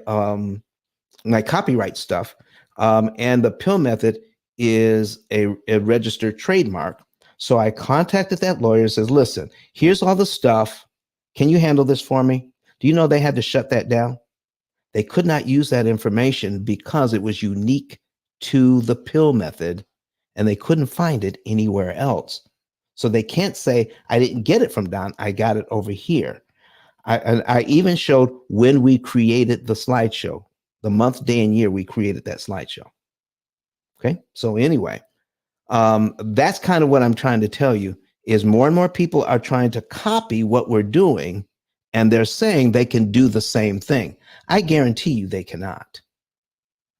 my copyright stuff, and the P.I.L.L method is a registered trademark. So I contacted that lawyer and says, listen, here's all the stuff. Can you handle this for me? Do you know they had to shut that down? They could not use that information because it was unique to the P.I.L.L method, and they couldn't find it anywhere else. So they can't say, I didn't get it from Don, I got it over here. I even showed when we created the slideshow, the month, day, and year we created that slideshow. Okay, so anyway, that's kind of what I'm trying to tell you is more and more people are trying to copy what we're doing, and they're saying they can do the same thing. I guarantee you they cannot.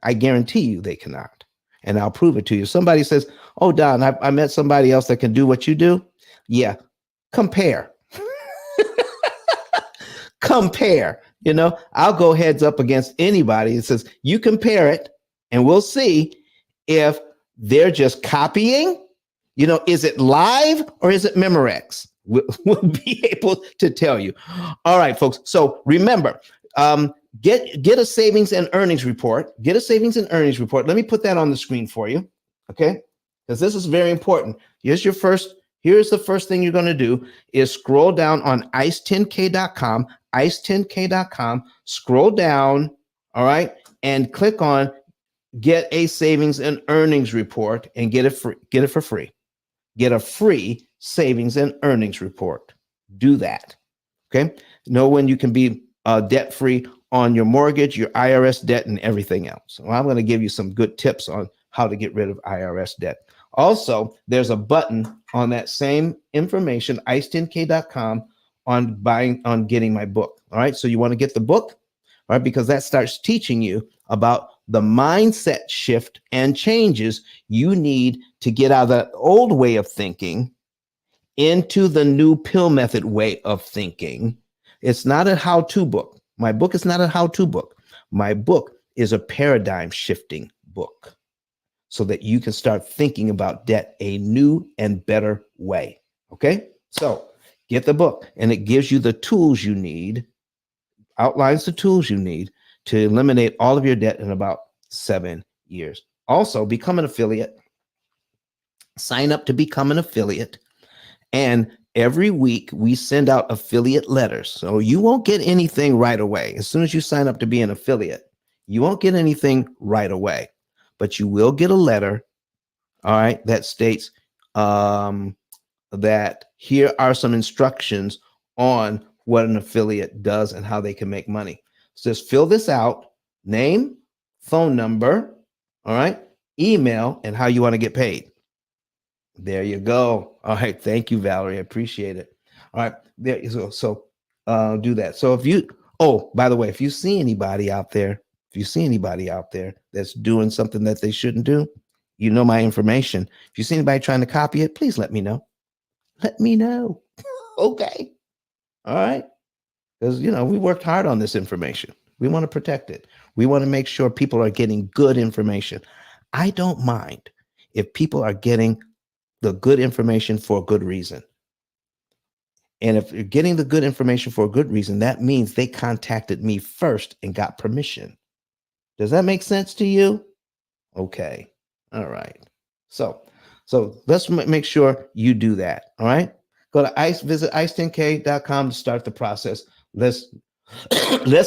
I guarantee you they cannot. And I'll prove it to you. Somebody says, oh, Don, I met somebody else that can do what you do. Yeah, compare. Compare. I'll go heads up against anybody. It says, you compare it, and we'll see if they're just copying. Is it live or is it Memorex? We'll be able to tell you. All right, folks. So remember, get a savings and earnings report. Get a savings and earnings report. Let me put that on the screen for you. Okay. Because this is very important. Here's your first Here's the first thing you're going to do is scroll down on ice10k.com, ice10k.com, scroll down, all right, and click on get a savings and earnings report and get it free. Get it for free. Get a free savings and earnings report. Do that. Okay. Know when you can be debt free on your mortgage, your I.R.S. debt, and everything else. Well, I'm going to give you some good tips on how to get rid of I.R.S. debt. Also, there's a button on that same information, ice10k.com, on getting my book. All right. So you want to get the book, all right, because that starts teaching you about the mindset shift and changes you need to get out of that old way of thinking into the new P.I.L.L method way of thinking. It's not a how-to book. My book is not a how-to book. My book is a paradigm shifting book so that you can start thinking about debt a new and better way. Okay? So get the book, and it gives you the tools you need, outlines the tools you need to eliminate all of your debt in about 7 years. Also, become an affiliate. Sign up to become an affiliate. And every week we send out affiliate letters. So you won't get anything right away. As soon as you sign up to be an affiliate, you won't get anything right away, but you will get a letter, all right, that states that here are some instructions on what an affiliate does and how they can make money. So just fill this out, name, phone number, all right, email, and how you want to get paid. There you go. All right. Thank you, Valerie. I appreciate it. All right. There you go. So do that. So if you, oh, by the way, if you see anybody out there, that's doing something that they shouldn't do, you know my information. If you see anybody trying to copy it, please let me know. Let me know. Okay. All right. Because, we worked hard on this information. We want to protect it. We want to make sure people are getting good information. I don't mind if people are getting the good information for a good reason. And if you're getting the good information for a good reason, that means they contacted me first and got permission. Does that make sense to you? Okay. All right. So let's make sure you do that. All right. Go to visit ice10k.com to start the process. Let's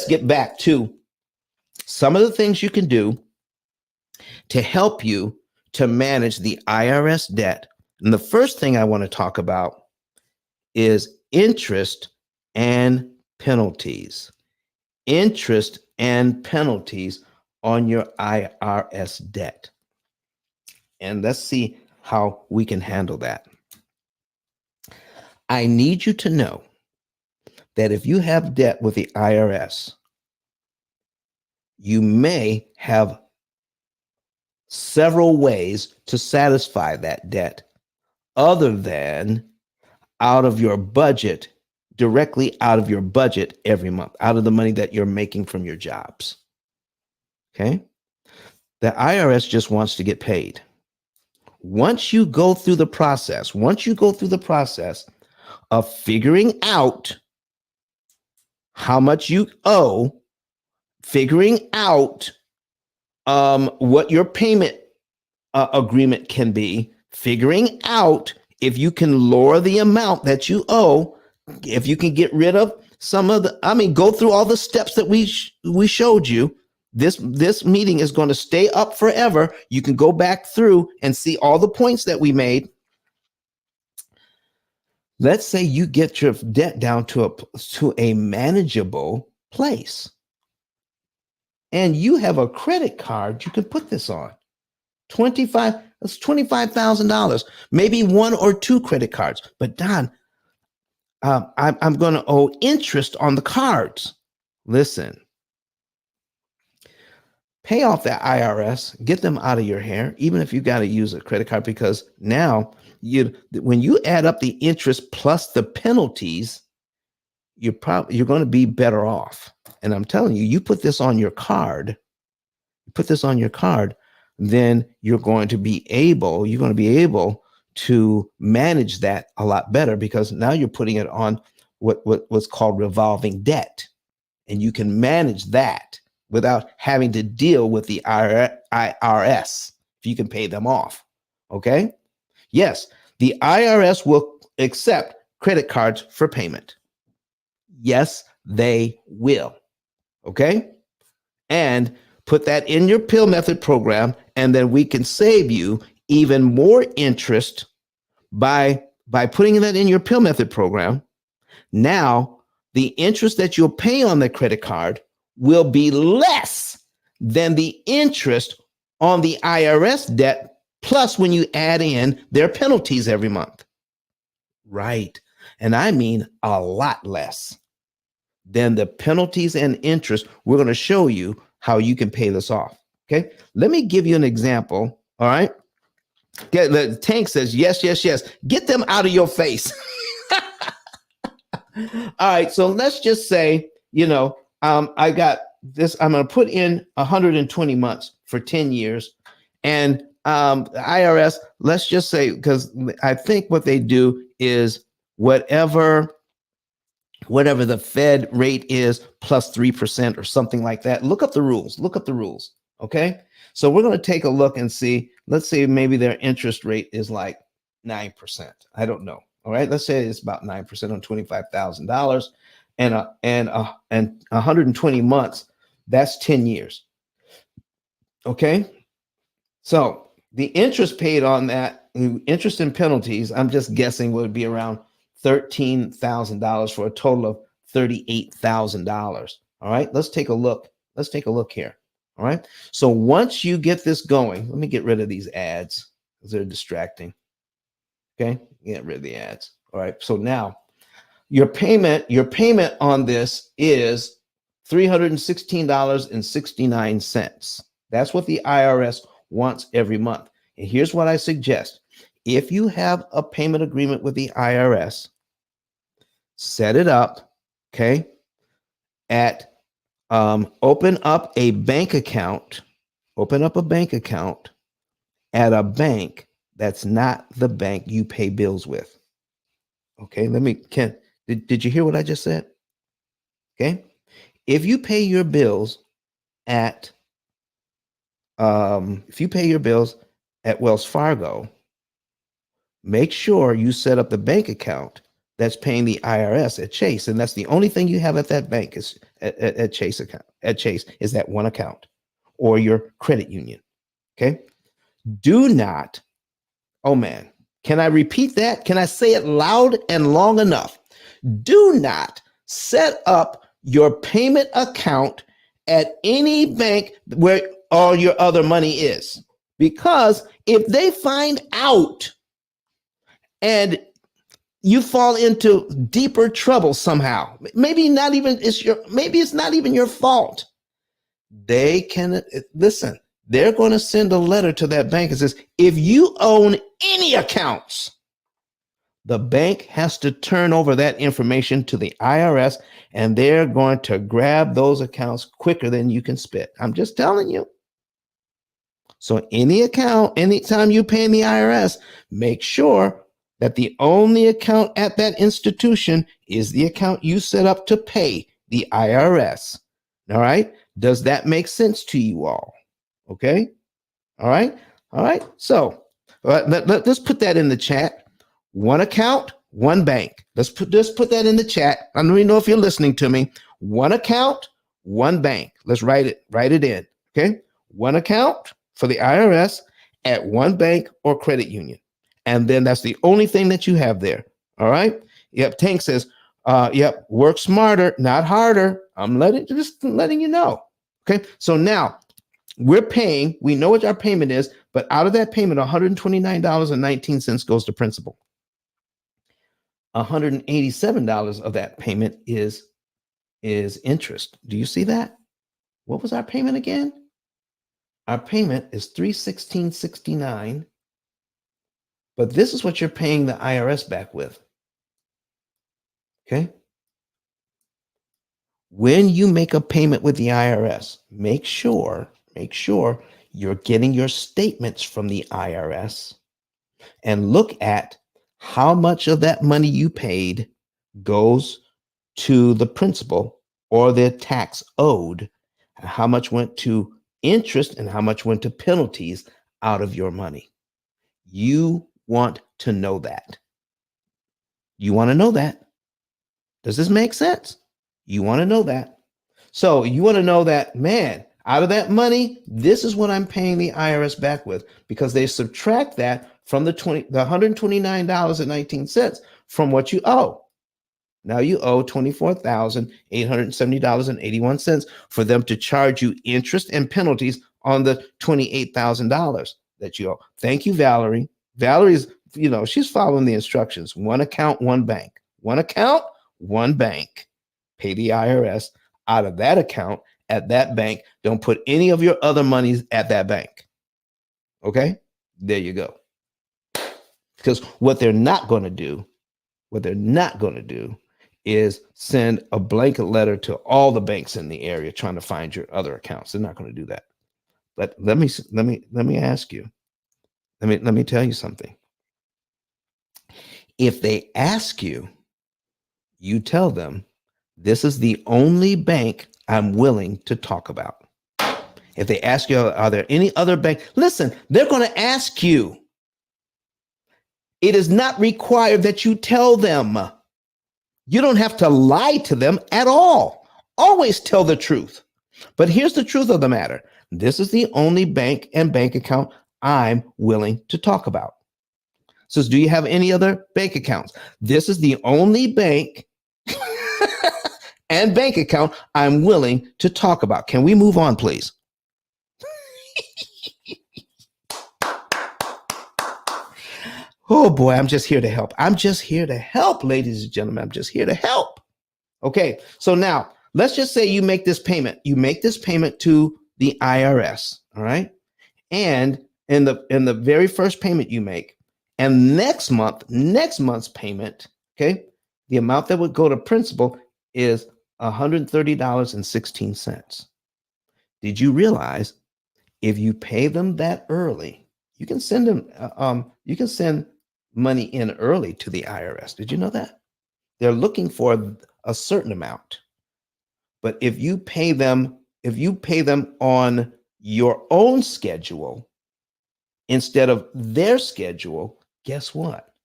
get back to some of the things you can do to help you to manage the I.R.S. debt. And the first thing I want to talk about is interest and penalties. Interest and penalties on your I.R.S. debt. And let's see how we can handle that. I need you to know that if you have debt with the I.R.S., you may have several ways to satisfy that debt other than out of your budget, directly out of your budget every month, out of the money that you're making from your jobs. Okay? The I.R.S. just wants to get paid. Once you go through the process of figuring out how much you owe, figuring out what your payment agreement can be, figuring out if you can lower the amount that you owe, if you can get rid of some of the, go through all the steps that we showed you. This meeting is going to stay up forever. You can go back through and see all the points that we made. Let's say you get your debt down to a manageable place, and you have a credit card you can put this on. That's $25,000, maybe one or two credit cards. But Don, I'm going to owe interest on the cards. Listen, pay off that I.R.S., get them out of your hair, even if you got to use a credit card, because now when you add up the interest plus the penalties, you're going to be better off. And I'm telling you, you put this on your card, then you're going to be able to manage that a lot better, because now you're putting it on what's called revolving debt, and you can manage that without having to deal with the I.R.S. if you can pay them off. Okay. Yes, The IRS will accept credit cards for payment. Yes, they will. Okay? And put that in your P.I.L.L method program, and then we can save you even more interest by putting that in your P.I.L.L method program. Now, the interest that you'll pay on the credit card will be less than the interest on the IRS debt, plus when you add in their penalties every month. Right. And I mean a lot less than the penalties and interest. We're going to show you how you can pay this off. Okay. Let me give you an example. All right. The Tank says, yes, yes, yes. Get them out of your face. All right. So let's just say, I got this. I'm going to put in 120 months for 10 years. And the IRS, let's just say, because I think what they do is whatever the Fed rate is plus 3% or something like that. Look up the rules. Okay. So we're going to take a look and see. Let's say maybe their interest rate is like 9%. I don't know. All right. Let's say it's about 9% on $25,000 and 120 months. That's 10 years. Okay. So the interest paid on that, interest and penalties, I'm just guessing would be around $13,000 for a total of $38,000. All right, let's take a look. Let's take a look here. All right. So once you get this going, let me get rid of these ads because they're distracting. Okay, get rid of the ads. All right. So now your payment on this is $316.69. That's what the IRS wants every month. And here's what I suggest. If you have a payment agreement with the IRS, set it up, okay, open up a bank account at a bank that's not the bank you pay bills with. Okay, did you hear what I just said? Okay, if you pay your bills at Wells Fargo, make sure you set up the bank account that's paying the IRS at Chase, and that's the only thing you have at that bank is at Chase account. At Chase is that one account, or your credit union. Okay. Do not. Oh man, can I repeat that? Can I say it loud and long enough? Do not set up your payment account at any bank where all your other money is, because if they find out and you fall into deeper trouble somehow, maybe it's not even your fault. They can listen. They're going to send a letter to that bank and says, if you own any accounts, the bank has to turn over that information to the IRS, and they're going to grab those accounts quicker than you can spit. I'm just telling you. So any account, anytime you pay the IRS, make sure that the only account at that institution is the account you set up to pay the IRS. All right. Does that make sense to you all? Okay. All right. All right. So let's put that in the chat. One account, one bank. Let's put that in the chat. I don't even know if you're listening to me. One account, one bank. Let's write it in. Okay. One account for the IRS at one bank or credit union. And then that's the only thing that you have there. All right. Yep. Tank says, yep, work smarter, not harder. I'm just letting you know. Okay. So now we know what our payment is, but out of that payment, $129.19 goes to principal. $187 of that payment is interest. Do you see that? What was our payment again? Our payment is $316.69. But this is what you're paying the IRS back with. Okay. When you make a payment with the IRS, make sure you're getting your statements from the IRS and look at how much of that money you paid goes to the principal or the tax owed, how much went to interest and how much went to penalties out of your money. You want to know that. You want to know that. Does this make sense? You want to know that. So you want to know that, man, out of that money, this is what I'm paying the IRS back with, because they subtract that from the $129.19 from what you owe. Now you owe $24,870.81 for them to charge you interest and penalties on the $28,000 that you owe. Thank you, Valerie. Valerie's, she's following the instructions. One account, one bank. One account, one bank. Pay the IRS out of that account at that bank. Don't put any of your other monies at that bank. Okay? There you go. Because what they're not going to do is send a blanket letter to all the banks in the area trying to find your other accounts. They're not going to do that. But let me ask you. Let me tell you something. If they ask you, you tell them, this is the only bank I'm willing to talk about. If they ask you, are there any other bank? Listen, they're going to ask you. It is not required that you tell them. You don't have to lie to them at all. Always tell the truth. But here's the truth of the matter. This is the only bank and bank account I'm willing to talk about. Says, do you have any other bank accounts? This is the only bank and bank account I'm willing to talk about. Can we move on, please? Oh boy, I'm just here to help. I'm just here to help, ladies and gentlemen. I'm just here to help. Okay, so now let's just say you make this payment. You make this payment to the IRS, all right? And in the very first payment you make, and next month's payment, okay, the amount that would go to principal is $130.16. Did you realize if you pay them that early, you can send money in early to the IRS. Did you know that? They're looking for a certain amount. But if you pay them on your own schedule instead of their schedule, guess what?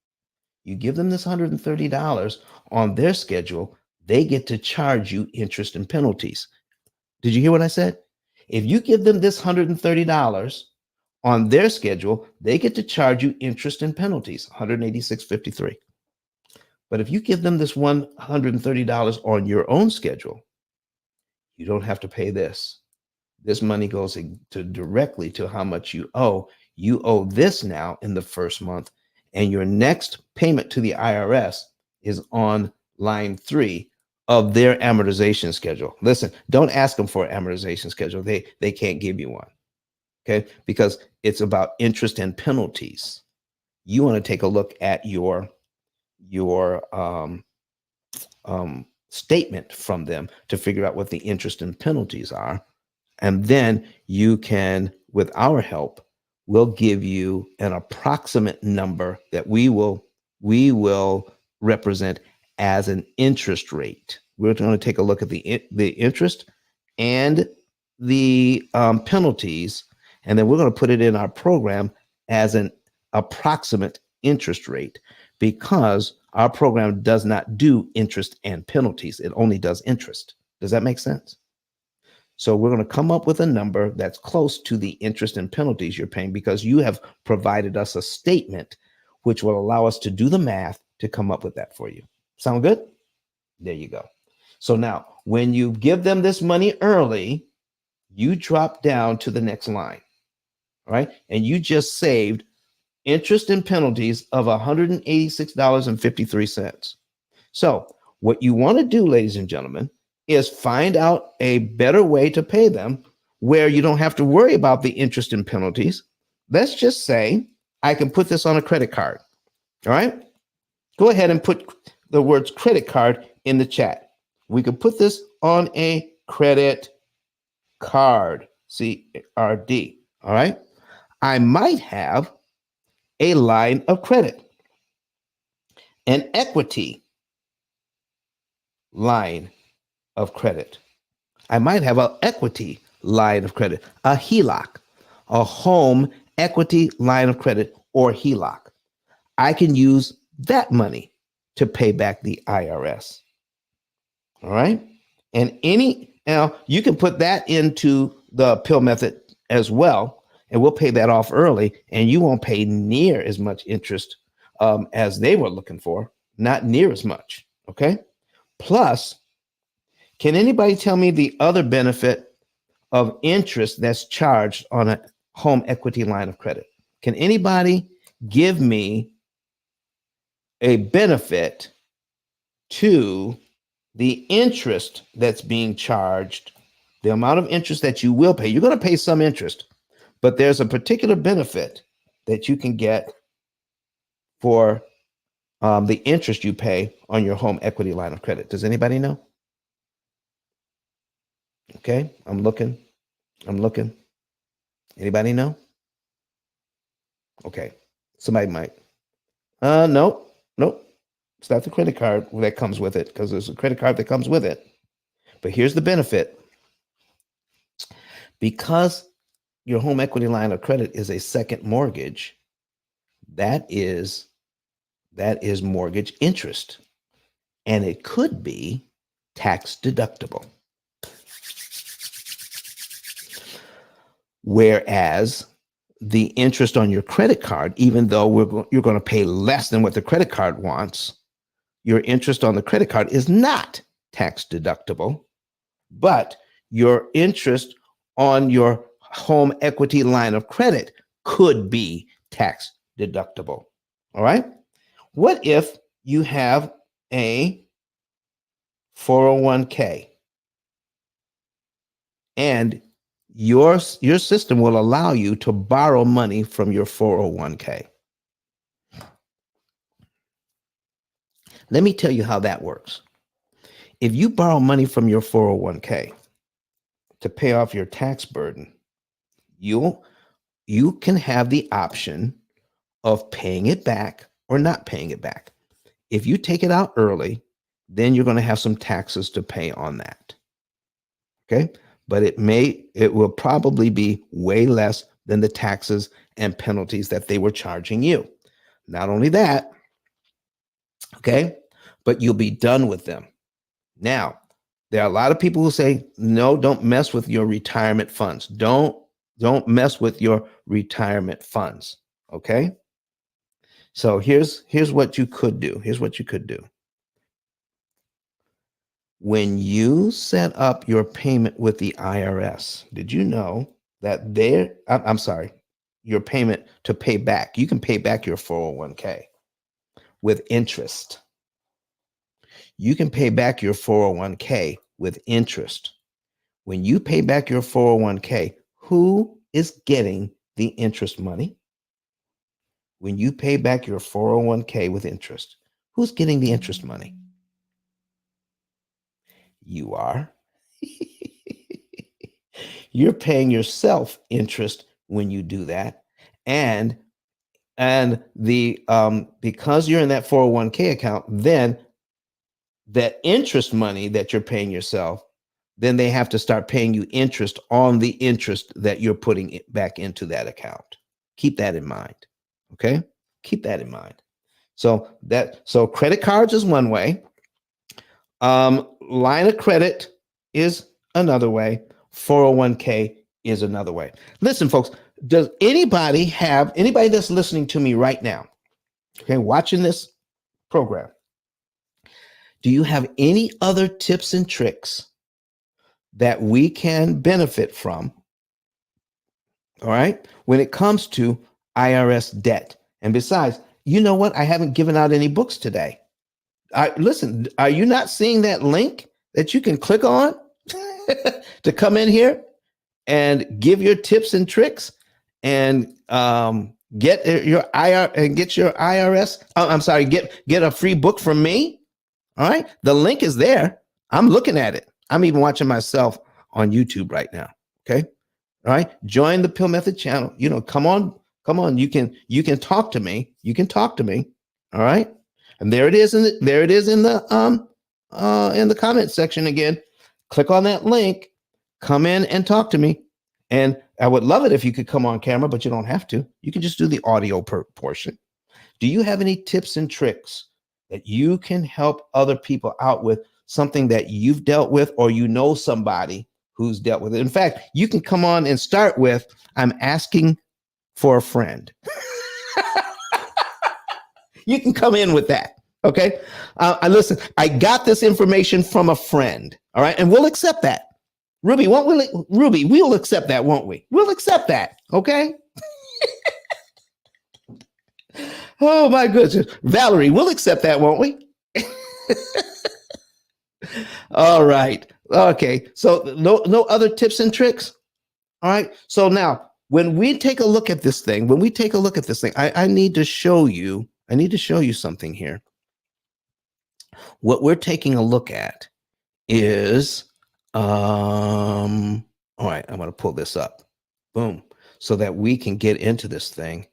You give them this $130 on their schedule, they get to charge you interest and penalties. Did you hear what I said? If you give them this $130 on their schedule, they get to charge you interest and penalties, $186.53. But if you give them this $130 on your own schedule, you don't have to pay this. This money goes directly to how much you owe. You owe this now in the first month, and your next payment to the IRS is on line 3 of their amortization schedule. Listen, don't ask them for an amortization schedule. They can't give you one. Okay, because it's about interest and penalties. You want to take a look at your statement from them to figure out what the interest and penalties are, and then you can, with our help, we'll give you an approximate number that we will represent as an interest rate. We're going to take a look at the interest and the penalties. And then we're going to put it in our program as an approximate interest rate, because our program does not do interest and penalties. It only does interest. Does that make sense? So we're going to come up with a number that's close to the interest and penalties you're paying, because you have provided us a statement which will allow us to do the math to come up with that for you. Sound good? There you go. So now when you give them this money early, you drop down to the next line. All right. And you just saved interest and penalties of $186.53. So what you want to do, ladies and gentlemen, is find out a better way to pay them where you don't have to worry about the interest and penalties. Let's just say I can put this on a credit card. All right. Go ahead and put the words credit card in the chat. We could put this on a credit card, CRD. All right. I might have a line of credit, an equity line of credit. I might have an equity line of credit, a HELOC, a home equity line of credit, or HELOC. I can use that money to pay back the IRS. All right. And now you can put that into the P.I.L.L method as well, and we'll pay that off early, and you won't pay near as much interest as they were looking for, not near as much. Okay. Plus, can anybody tell me the other benefit of interest that's charged on a home equity line of credit? Can anybody give me a benefit to the interest that's being charged, the amount of interest that you will pay? You're going to pay some interest, but there's a particular benefit that you can get for the interest you pay on your home equity line of credit. Does anybody know? Okay, I'm looking. Anybody know? Okay, somebody might. Nope. It's not the credit card that comes with it, because there's a credit card that comes with it. But here's the benefit. Because your home equity line of credit is a second mortgage, that is mortgage interest, and it could be tax deductible. Whereas the interest on your credit card, even though you're going to pay less than what the credit card wants, your interest on the credit card is not tax deductible, but your interest on your home equity line of credit could be tax deductible. All right. What if you have a 401k and your system will allow you to borrow money from your 401k? Let me tell you how that works. If you borrow money from your 401k to pay off your tax burden, you can have the option of paying it back or not paying it back. If you take it out early, then you're going to have some taxes to pay on that. Okay? But it will probably be way less than the taxes and penalties that they were charging you. Not only that, okay, but you'll be done with them. Now, there are a lot of people who say, no, don't mess with your retirement funds. Don't mess with your retirement funds. Okay. So here's what you could do. When you set up your payment with the I.R.S, did you know that your payment to pay back, you can pay back your 401k with interest. You can pay back your 401k with interest. When you pay back your 401k, who is getting the interest money? When you pay back your 401k with interest, who's getting the interest money? You are. You're paying yourself interest when you do that. And the because you're in that 401k account, then that interest money that you're paying yourself, then they have to start paying you interest on the interest that you're putting it back into that account. Keep that in mind. Okay? Keep that in mind. So credit cards is one way. Line of credit is another way. 401k is another way. Listen, folks, does anybody that's listening to me right now, okay, watching this program, do you have any other tips and tricks that we can benefit from? All right, when it comes to I.R.S. debt. And besides, you know what? I haven't given out any books today. Listen, are you not seeing that link that you can click on to come in here and give your tips and tricks and get your I.R.S. Get a free book from me. All right, the link is there. I'm looking at it. I'm even watching myself on YouTube right now. Okay, all right. Join the P.I.L.L Method channel. Come on. You can talk to me. All right. And there it is in the comment section again. Click on that link, come in and talk to me. And I would love it if you could come on camera, but you don't have to. You can just do the audio portion. Do you have any tips and tricks that you can help other people out with, something that you've dealt with or you know somebody who's dealt with it? In fact, you can come on and start with, I'm asking for a friend. You can come in with that. Okay. Listen, I got this information from a friend. All right. And we'll accept that. Ruby, won't we? Ruby, we'll accept that, won't we? We'll accept that. Okay. Oh my goodness. Valerie, we'll accept that, won't we? All right. Okay. So no other tips and tricks. All right. So now when we take a look at this thing, I need to show you, something here. What we're taking a look at is, all right, I'm going to pull this up. Boom. So that we can get into this thing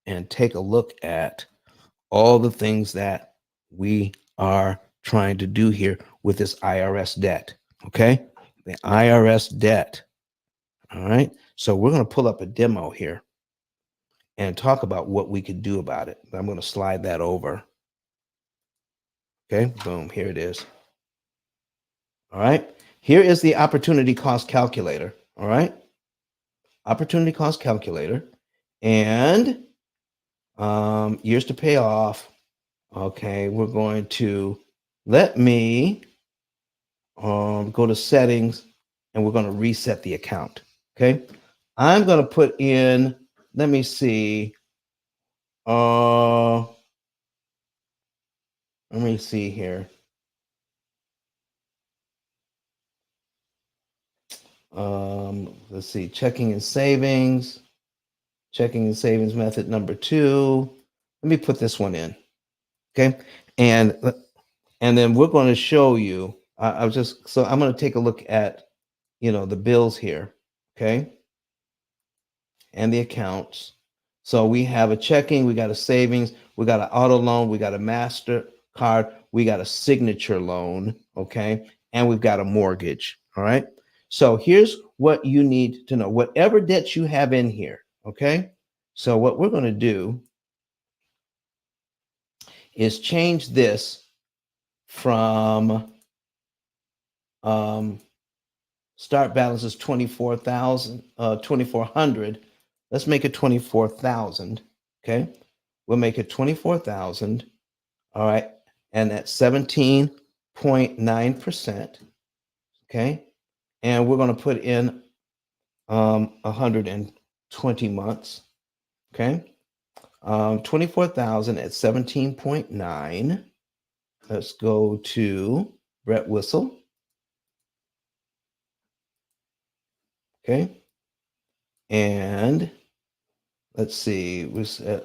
and take a look at all the things that we are trying to do here with this IRS debt. Okay. The IRS debt. All right. So we're going to pull up a demo here and talk about what we could do about it. I'm going to slide that over. Okay. Boom. Here it is. All right. Here is the opportunity cost calculator. All right. Opportunity cost calculator and years to pay off. Okay. We're going to let me go to settings and we're going to reset the account. Okay. I'm going to put in, let me see. Let me see here. Let's see, checking and savings method number 2. Let me put this one in. Okay. And then we're going to show you, I'm going to take a look at, the bills here. Okay. And the accounts. So we have a checking, we got a savings, we got an auto loan, we got a master card, we got a signature loan. Okay. And we've got a mortgage. All right. So here's what you need to know, whatever debts you have in here. Okay. So what we're going to do is change this from start balance is 2,400. Let's make it 24,000. Okay. We'll make it 24,000. All right. And that's 17.9%. Okay. And we're going to put in 120 months. Okay. 24,000 at 17.9. Let's go to Brett Whistle. Okay. And let's see, we said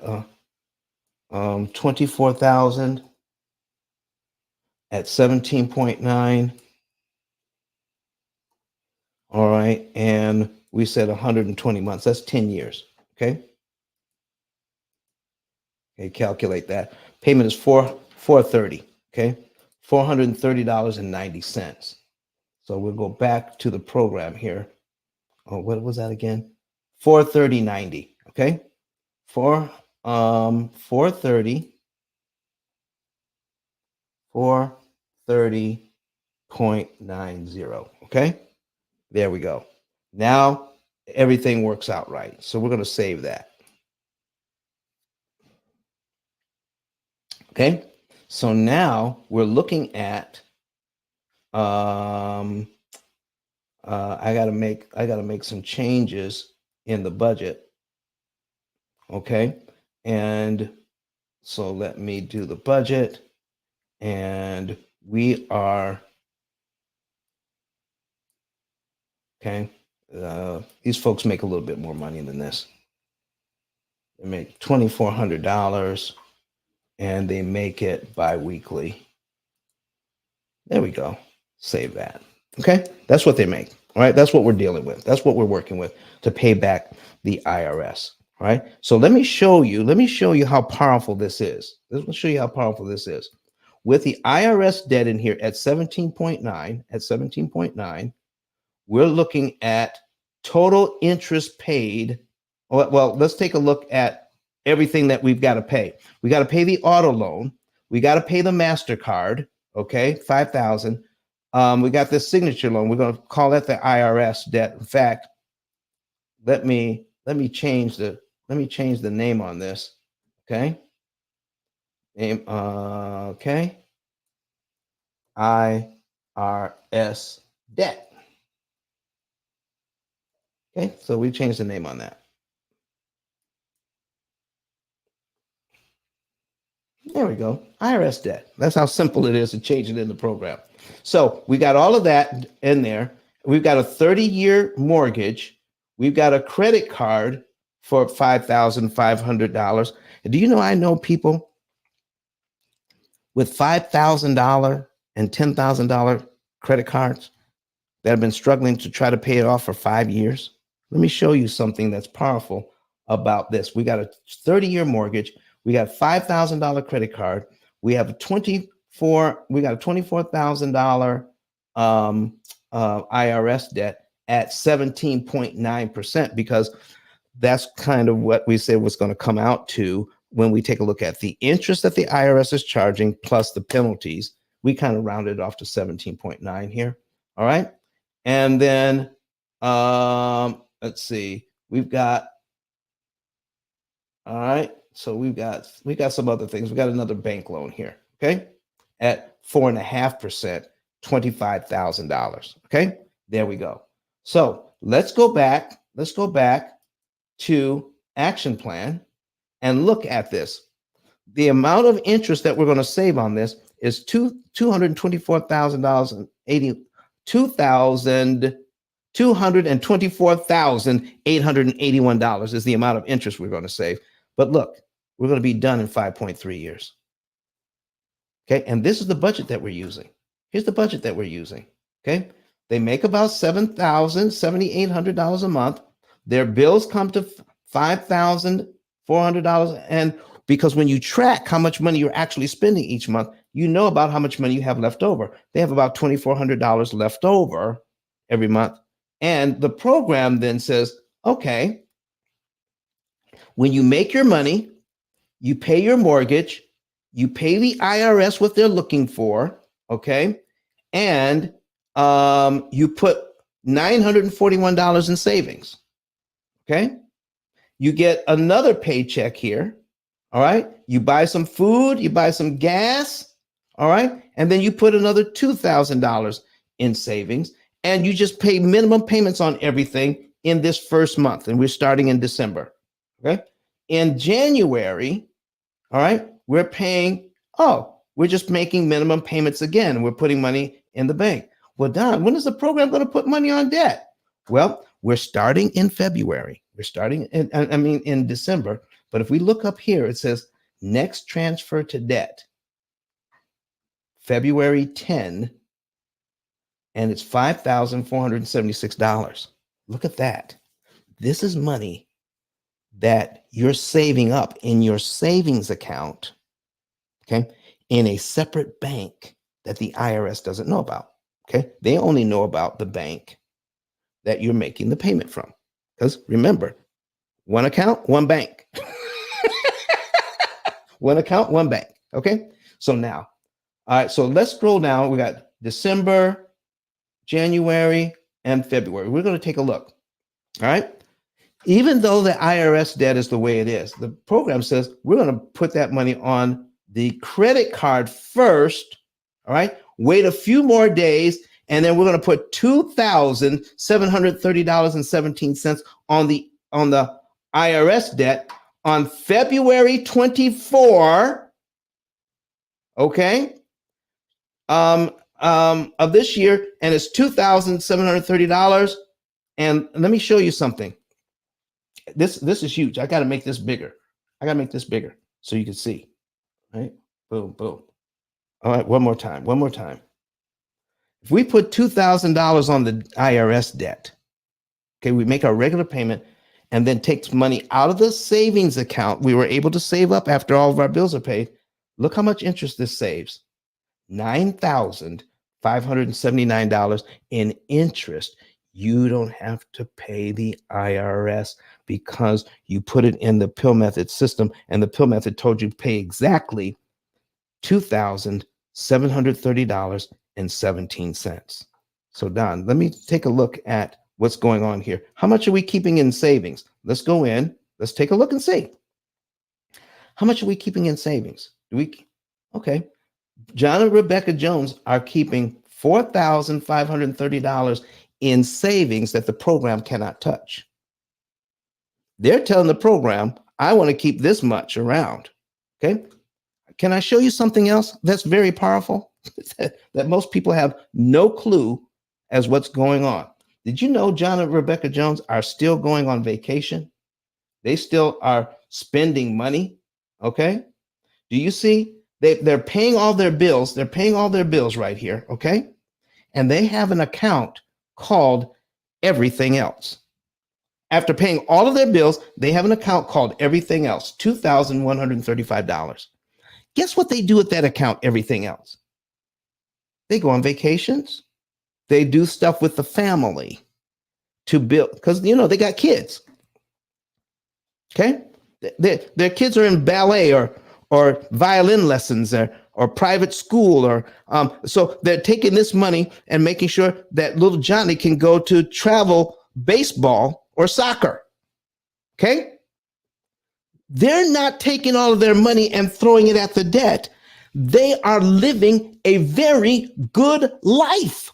24,000 at 17.9. All right. And we said 120 months. That's 10 years. Okay. Okay. Calculate that. Payment is $430. Okay. $430.90. So we'll go back to the program here. Oh, what was that again? 430.90. Okay. 430.90. Okay. There we go. Now everything works out right. So we're going to save that. Okay. So now we're looking at, I gotta make some changes in the budget. Okay. And so let me do the budget, and we are, okay. These folks make a little bit more money than this. They make $2,400 and they make it bi-weekly. There we go. Save that. Okay. That's what they make. All right. That's what we're dealing with. That's what we're working with to pay back the IRS. All right. So let me show you how powerful this is. Let me show you how powerful this is. With the IRS debt in here at 17.9, we're looking at total interest paid. Well, let's take a look at everything that we've got to pay. We got to pay the auto loan. We got to pay the MasterCard. Okay, 5,000. We got this signature loan. We're going to call that the I.R.S. debt. In fact, let me change the name on this. Okay. Name. Okay. I.R.S. debt. Okay, so we changed the name on that. There we go. I.R.S. debt. That's how simple it is to change it in the program. So we got all of that in there. We've got a 30-year mortgage. We've got a credit card for $5,500. Do you know I know people with $5,000 and $10,000 credit cards that have been struggling to try to pay it off for 5 years? Let me show you something that's powerful about this. We got a 30-year mortgage. We got $5,000 credit card. We have a $24,000 I.R.S. debt at 17.9%, because that's kind of what we said was going to come out to when we take a look at the interest that the I.R.S. is charging plus the penalties. We kind of rounded off to 17.9 here. All right. And then let's see, we've got, all right, so we got some other things. We got another bank loan here, okay, at 4.5%, $25,000. Okay, there we go. So let's go back to action plan and look at this. The amount of interest that we're going to save on this is $224,881 is the amount of interest we're going to save. But look, we're going to be done in 5.3 years. Okay, and this is the budget that we're using. Here's the budget that we're using. Okay, they make about $7,800 a month. Their bills come to $5,400, and because when you track how much money you're actually spending each month, you know about how much money you have left over. They have about $2,400 left over every month. And the program then says, okay, when you make your money, you pay your mortgage, you pay the I.R.S. what they're looking for, okay? And you put $941 in savings, okay? You get another paycheck here, all right? You buy some food, you buy some gas, all right? And then you put another $2,000 in savings, and you just pay minimum payments on everything in this first month. And we're starting in December, okay? In January, all right, we're just making minimum payments again. We're putting money in the bank. Well, Don, when is the program going to put money on debt? Well, we're starting in February. We're starting in December. But if we look up here, it says next transfer to debt, February 10, and it's $5,476. Look at that. This is money that you're saving up in your savings account, okay, in a separate bank that the I.R.S. doesn't know about, okay? They only know about the bank that you're making the payment from. Because remember, one account, one bank. One account, one bank, okay? So now, all right, so let's scroll down. We got December, January, and February. We're going to take a look, all right? Even though the I.R.S. debt is the way it is, the program says we're going to put that money on the credit card first, all right? Wait a few more days, and then we're going to put $2,730.17 on the I.R.S. debt on February 24, okay, of this year, and it's $2,730. And let me show you something. This is huge. I got to make this bigger. So you can see. Right? Boom, boom. All right, one more time. If we put $2,000 on the I.R.S. debt, okay, we make our regular payment and then takes money out of the savings account we were able to save up after all of our bills are paid. Look how much interest this saves. $9,579 in interest You don't have to pay the IRS because you put it in the P.I.L.L method system, and the P.I.L.L method told you to pay exactly $2,730.17. So Don, let me take a look at what's going on here. How much are we keeping in savings? Let's go in. Let's take a look and see. How much are we keeping in savings? Okay. John and Rebecca Jones are keeping $4,530 in savings that the program cannot touch. They're telling the program, I want to keep this much around. Okay. Can I show you something else that's very powerful that most people have no clue as what's going on? Did you know John and Rebecca Jones are still going on vacation? They still are spending money. Okay. Do you see? They're paying all their bills. They're paying all their bills right here. Okay. And they have an account called Everything Else. After paying all of their bills, they have an account called Everything Else, $2,135. Guess what they do with that account, Everything Else? They go on vacations. They do stuff with the family to build, because, you know, they got kids. Okay. Their kids are in ballet or violin lessons or private school, or so they're taking this money and making sure that little Johnny can go to travel baseball or soccer. Okay. They're not taking all of their money and throwing it at the debt. They are living a very good life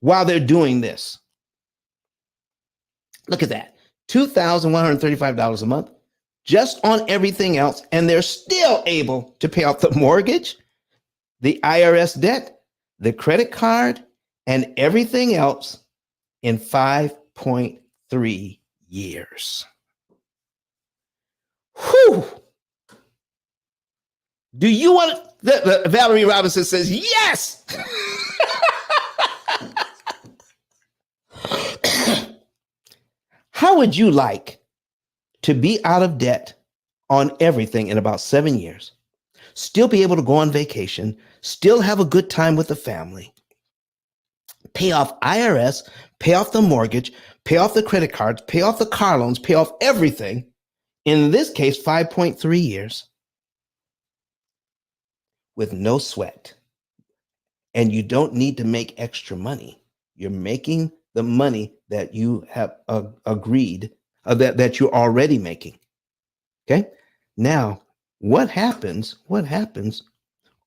while they're doing this. Look at that. $2,135 a month just on Everything Else. And they're still able to pay off the mortgage, the IRS debt, the credit card, and everything else in 5.3 years. Whew. Do you want to? Valerie Robinson says, yes. How would you like to be out of debt on everything in about 7 years, still be able to go on vacation, still have a good time with the family, pay off IRS, pay off the mortgage, pay off the credit cards, pay off the car loans, pay off everything, in this case, 5.3 years, with no sweat? And you don't need to make extra money. You're making the money that you have agreed, that you're already making. Okay. Now, what happens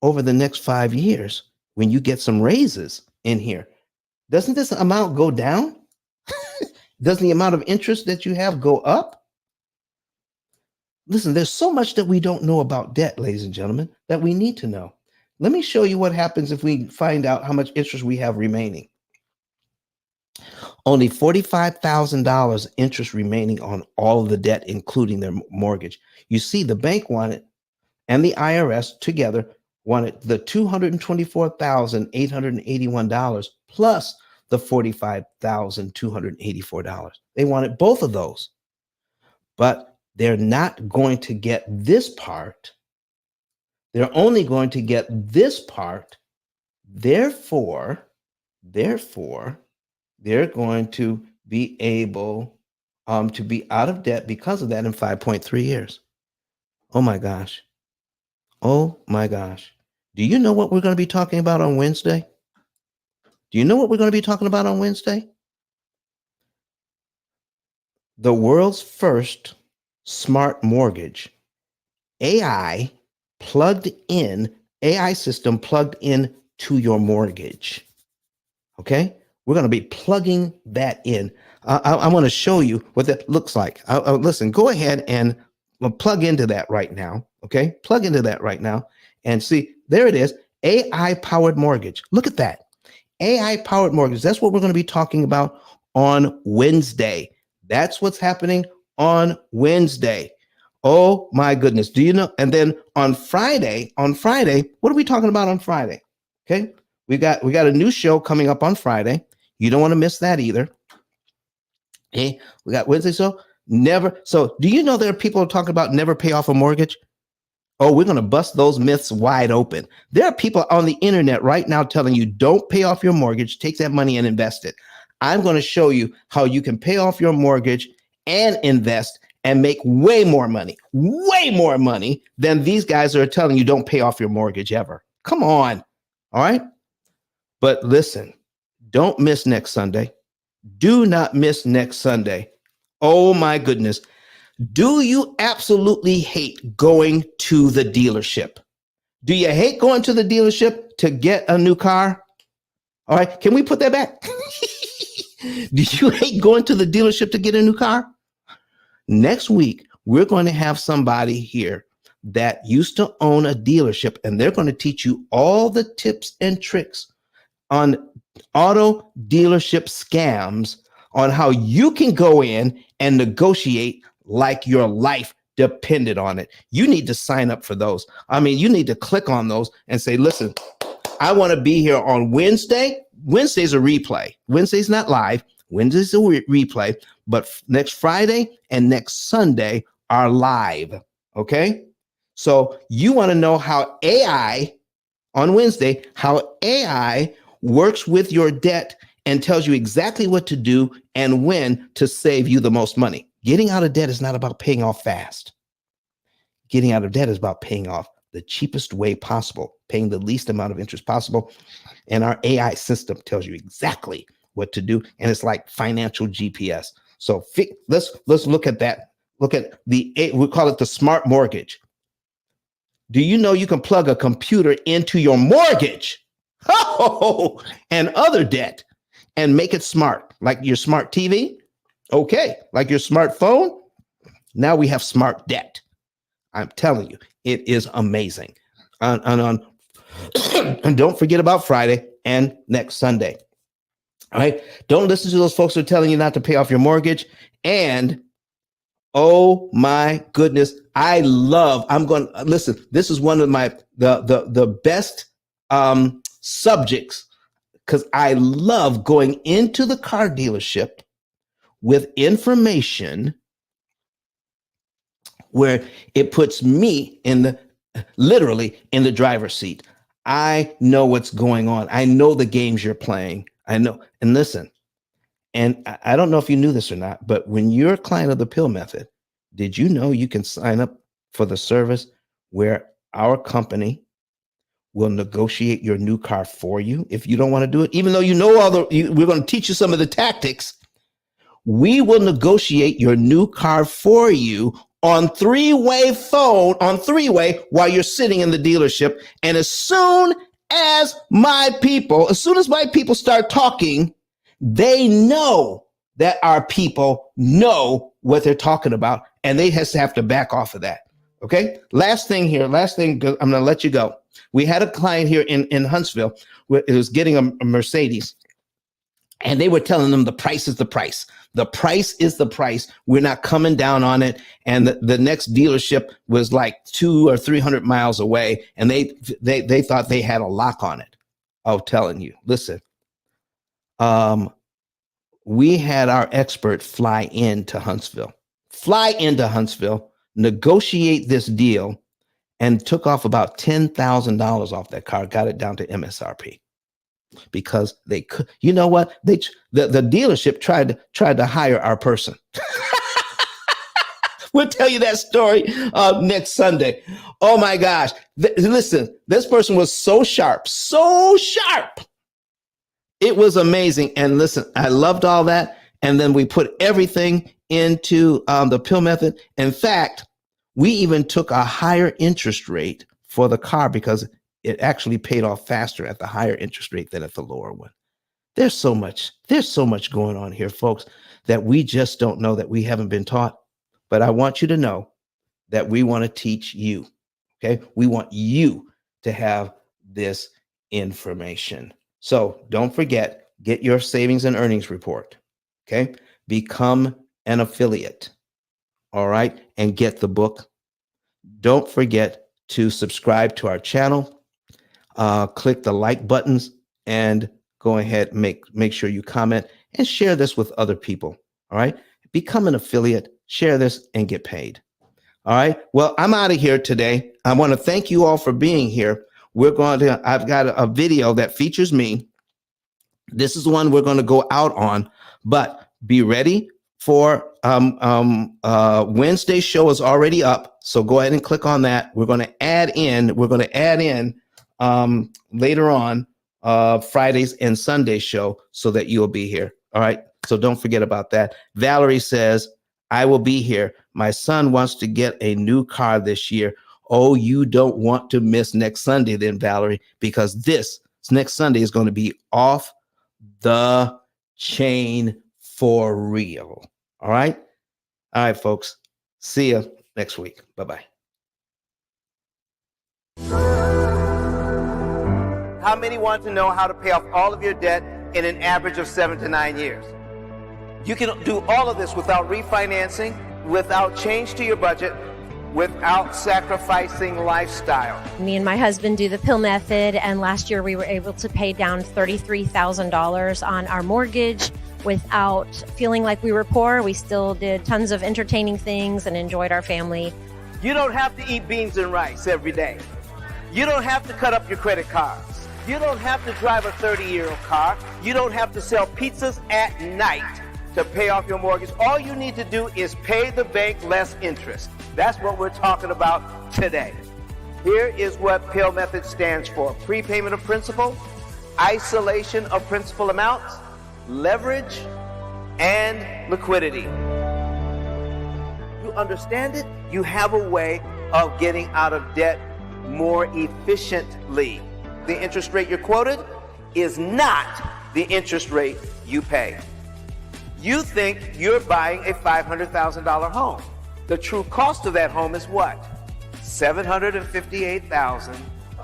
over the next 5 years when you get some raises in here? Doesn't this amount go down? Doesn't the amount of interest that you have go up? Listen, there's so much that we don't know about debt, ladies and gentlemen, that we need to know. Let me show you what happens if we find out how much interest we have remaining. Only $45,000 interest remaining on all of the debt, including their mortgage. You see, the bank wanted, and the IRS together wanted the $224,881 plus the $45,284. They wanted both of those, but they're not going to get this part. They're only going to get this part. Therefore, they're going to be able to be out of debt because of that in 5.3 years. Oh my gosh. Oh my gosh. Do you know what we're going to be talking about on Wednesday? Do you know what we're going to be talking about on Wednesday? The world's first smart mortgage. AI system plugged in to your mortgage. Okay? We're going to be plugging that in. I want to show you what that looks like. Listen, go ahead and plug into that right now. Okay? Plug into that right now and see, there it is. AI powered mortgage. Look at that. AI powered mortgage. That's what we're going to be talking about on Wednesday. That's what's happening on Wednesday. Oh my goodness. Do you know? And then on Friday, what are we talking about on Friday? Okay. We got a new show coming up on Friday. You don't want to miss that either. Okay. We got Wednesday. So do you know there are people talking about never pay off a mortgage? Oh, we're going to bust those myths wide open. There are people on the internet right now telling you don't pay off your mortgage, take that money and invest it. I'm going to show you how you can pay off your mortgage and invest and make way more money than these guys that are telling you don't pay off your mortgage ever. Come on. All right. But listen, don't miss next Sunday. Do not miss next Sunday. Oh my goodness. Do you absolutely hate going to the dealership? Do you hate going to the dealership to get a new car? All right, can we put that back? Do you hate going to the dealership to get a new car? Next week, we're going to have somebody here that used to own a dealership, and they're going to teach you all the tips and tricks on auto dealership scams, on how you can go in and negotiate like your life depended on it. You need to sign up for those. I mean, you need to click on those and say, listen, I want to be here on Wednesday. Wednesday's a replay. Wednesday's not live. Wednesday's a replay. But next Friday and next Sunday are live. Okay? So you want to know how AI on Wednesday, how AI works with your debt and tells you exactly what to do and when to save you the most money. Getting out of debt is not about paying off fast. Getting out of debt is about paying off the cheapest way possible, paying the least amount of interest possible. And our AI system tells you exactly what to do. And it's like financial GPS. So let's look at that. Look at we call it the smart mortgage. Do you know you can plug a computer into your mortgage and other debt and make it smart, like your smart TV? Okay, like your smartphone. Now we have smart debt. I'm telling you, it is amazing. And don't forget about Friday and next Sunday. All right. Don't listen to those folks who are telling you not to pay off your mortgage. And oh my goodness, I'm going to listen. This is one of the best subjects, because I love going into the car dealership with information where it puts me literally in the driver's seat. I know what's going on. I know the games you're playing. I know. And listen, and I don't know if you knew this or not, but when you're a client of the P.I.L.L method, did you know you can sign up for the service where our company will negotiate your new car for you if you don't want to do it? Even though you know we're going to teach you some of the tactics. We will negotiate your new car for you on three-way while you're sitting in the dealership. And as soon as my people start talking, they know that our people know what they're talking about, and they just have to back off of that. Okay. Last thing, I'm going to let you go. We had a client here in Huntsville who was getting a Mercedes, and they were telling them the price is the price. The price is the price. We're not coming down on it. And the next dealership was like 200 or 300 miles away, and they thought they had a lock on it. I'm telling you, listen. We had our expert fly into Huntsville, negotiate this deal, and took off about $10,000 off that car, got it down to MSRP. Because they could, you know what? The dealership tried to hire our person. We'll tell you that story next Sunday. Oh my gosh. Listen, this person was so sharp. It was amazing. And listen, I loved all that. And then we put everything into the P.I.L.L method. In fact, we even took a higher interest rate for the car because it actually paid off faster at the higher interest rate than at the lower one. There's so much going on here, folks, that we just don't know, that we haven't been taught. But I want you to know that we want to teach you. Okay. We want you to have this information. So don't forget, get your savings and earnings report. Okay. Become an affiliate. All right. And get the book. Don't forget to subscribe to our channel. Click the like buttons and go ahead, make sure you comment and share this with other people. All right. Become an affiliate, share this and get paid. All right. Well, I'm out of here today. I want to thank you all for being here. I've got a video that features me. This is the one we're going to go out on, but be ready for Wednesday's show is already up. So go ahead and click on that. We're going to add in later on Friday's and Sunday's show so that you'll be here. All right. So don't forget about that. Valerie says, I will be here. My son wants to get a new car this year. Oh, you don't want to miss next Sunday then, Valerie, because this next Sunday is going to be off the chain for real. All right. All right, folks. See you next week. Bye-bye. How many want to know how to pay off all of your debt in an average of 7 to 9 years? You can do all of this without refinancing, without change to your budget, without sacrificing lifestyle. Me and my husband do the P.I.L.L method, and last year we were able to pay down $33,000 on our mortgage without feeling like we were poor. We still did tons of entertaining things and enjoyed our family. You don't have to eat beans and rice every day. You don't have to cut up your credit cards. You don't have to drive a 30-year-old car. You don't have to sell pizzas at night to pay off your mortgage. All you need to do is pay the bank less interest. That's what we're talking about today. Here is what P.I.L.L method stands for: prepayment of principal, isolation of principal amounts, leverage, and liquidity. You understand it? You have a way of getting out of debt more efficiently. The interest rate you're quoted is not the interest rate you pay. You think you're buying a $500,000 home. The true cost of that home is what? $758,000.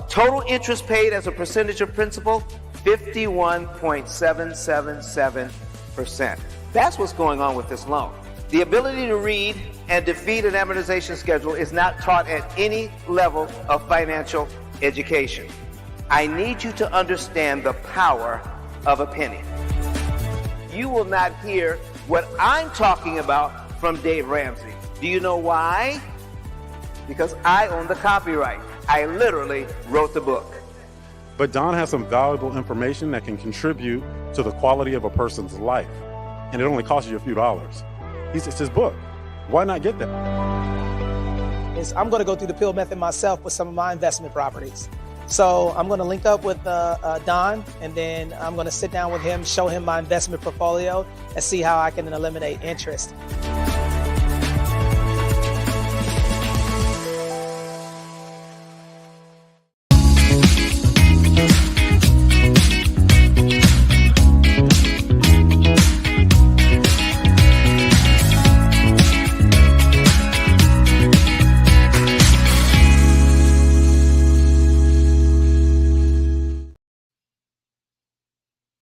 Total interest paid as a percentage of principal, 51.777%. That's what's going on with this loan. The ability to read and defeat an amortization schedule is not taught at any level of financial education. I need you to understand the power of a penny. You will not hear what I'm talking about from Dave Ramsey. Do you know why? Because I own the copyright. I literally wrote the book. But Don has some valuable information that can contribute to the quality of a person's life. And it only costs you a few dollars. It's his book. Why not get that? I'm going to go through the P.I.L.L method myself with some of my investment properties. So I'm going to link up with Don, and then I'm going to sit down with him, show him my investment portfolio, and see how I can eliminate interest.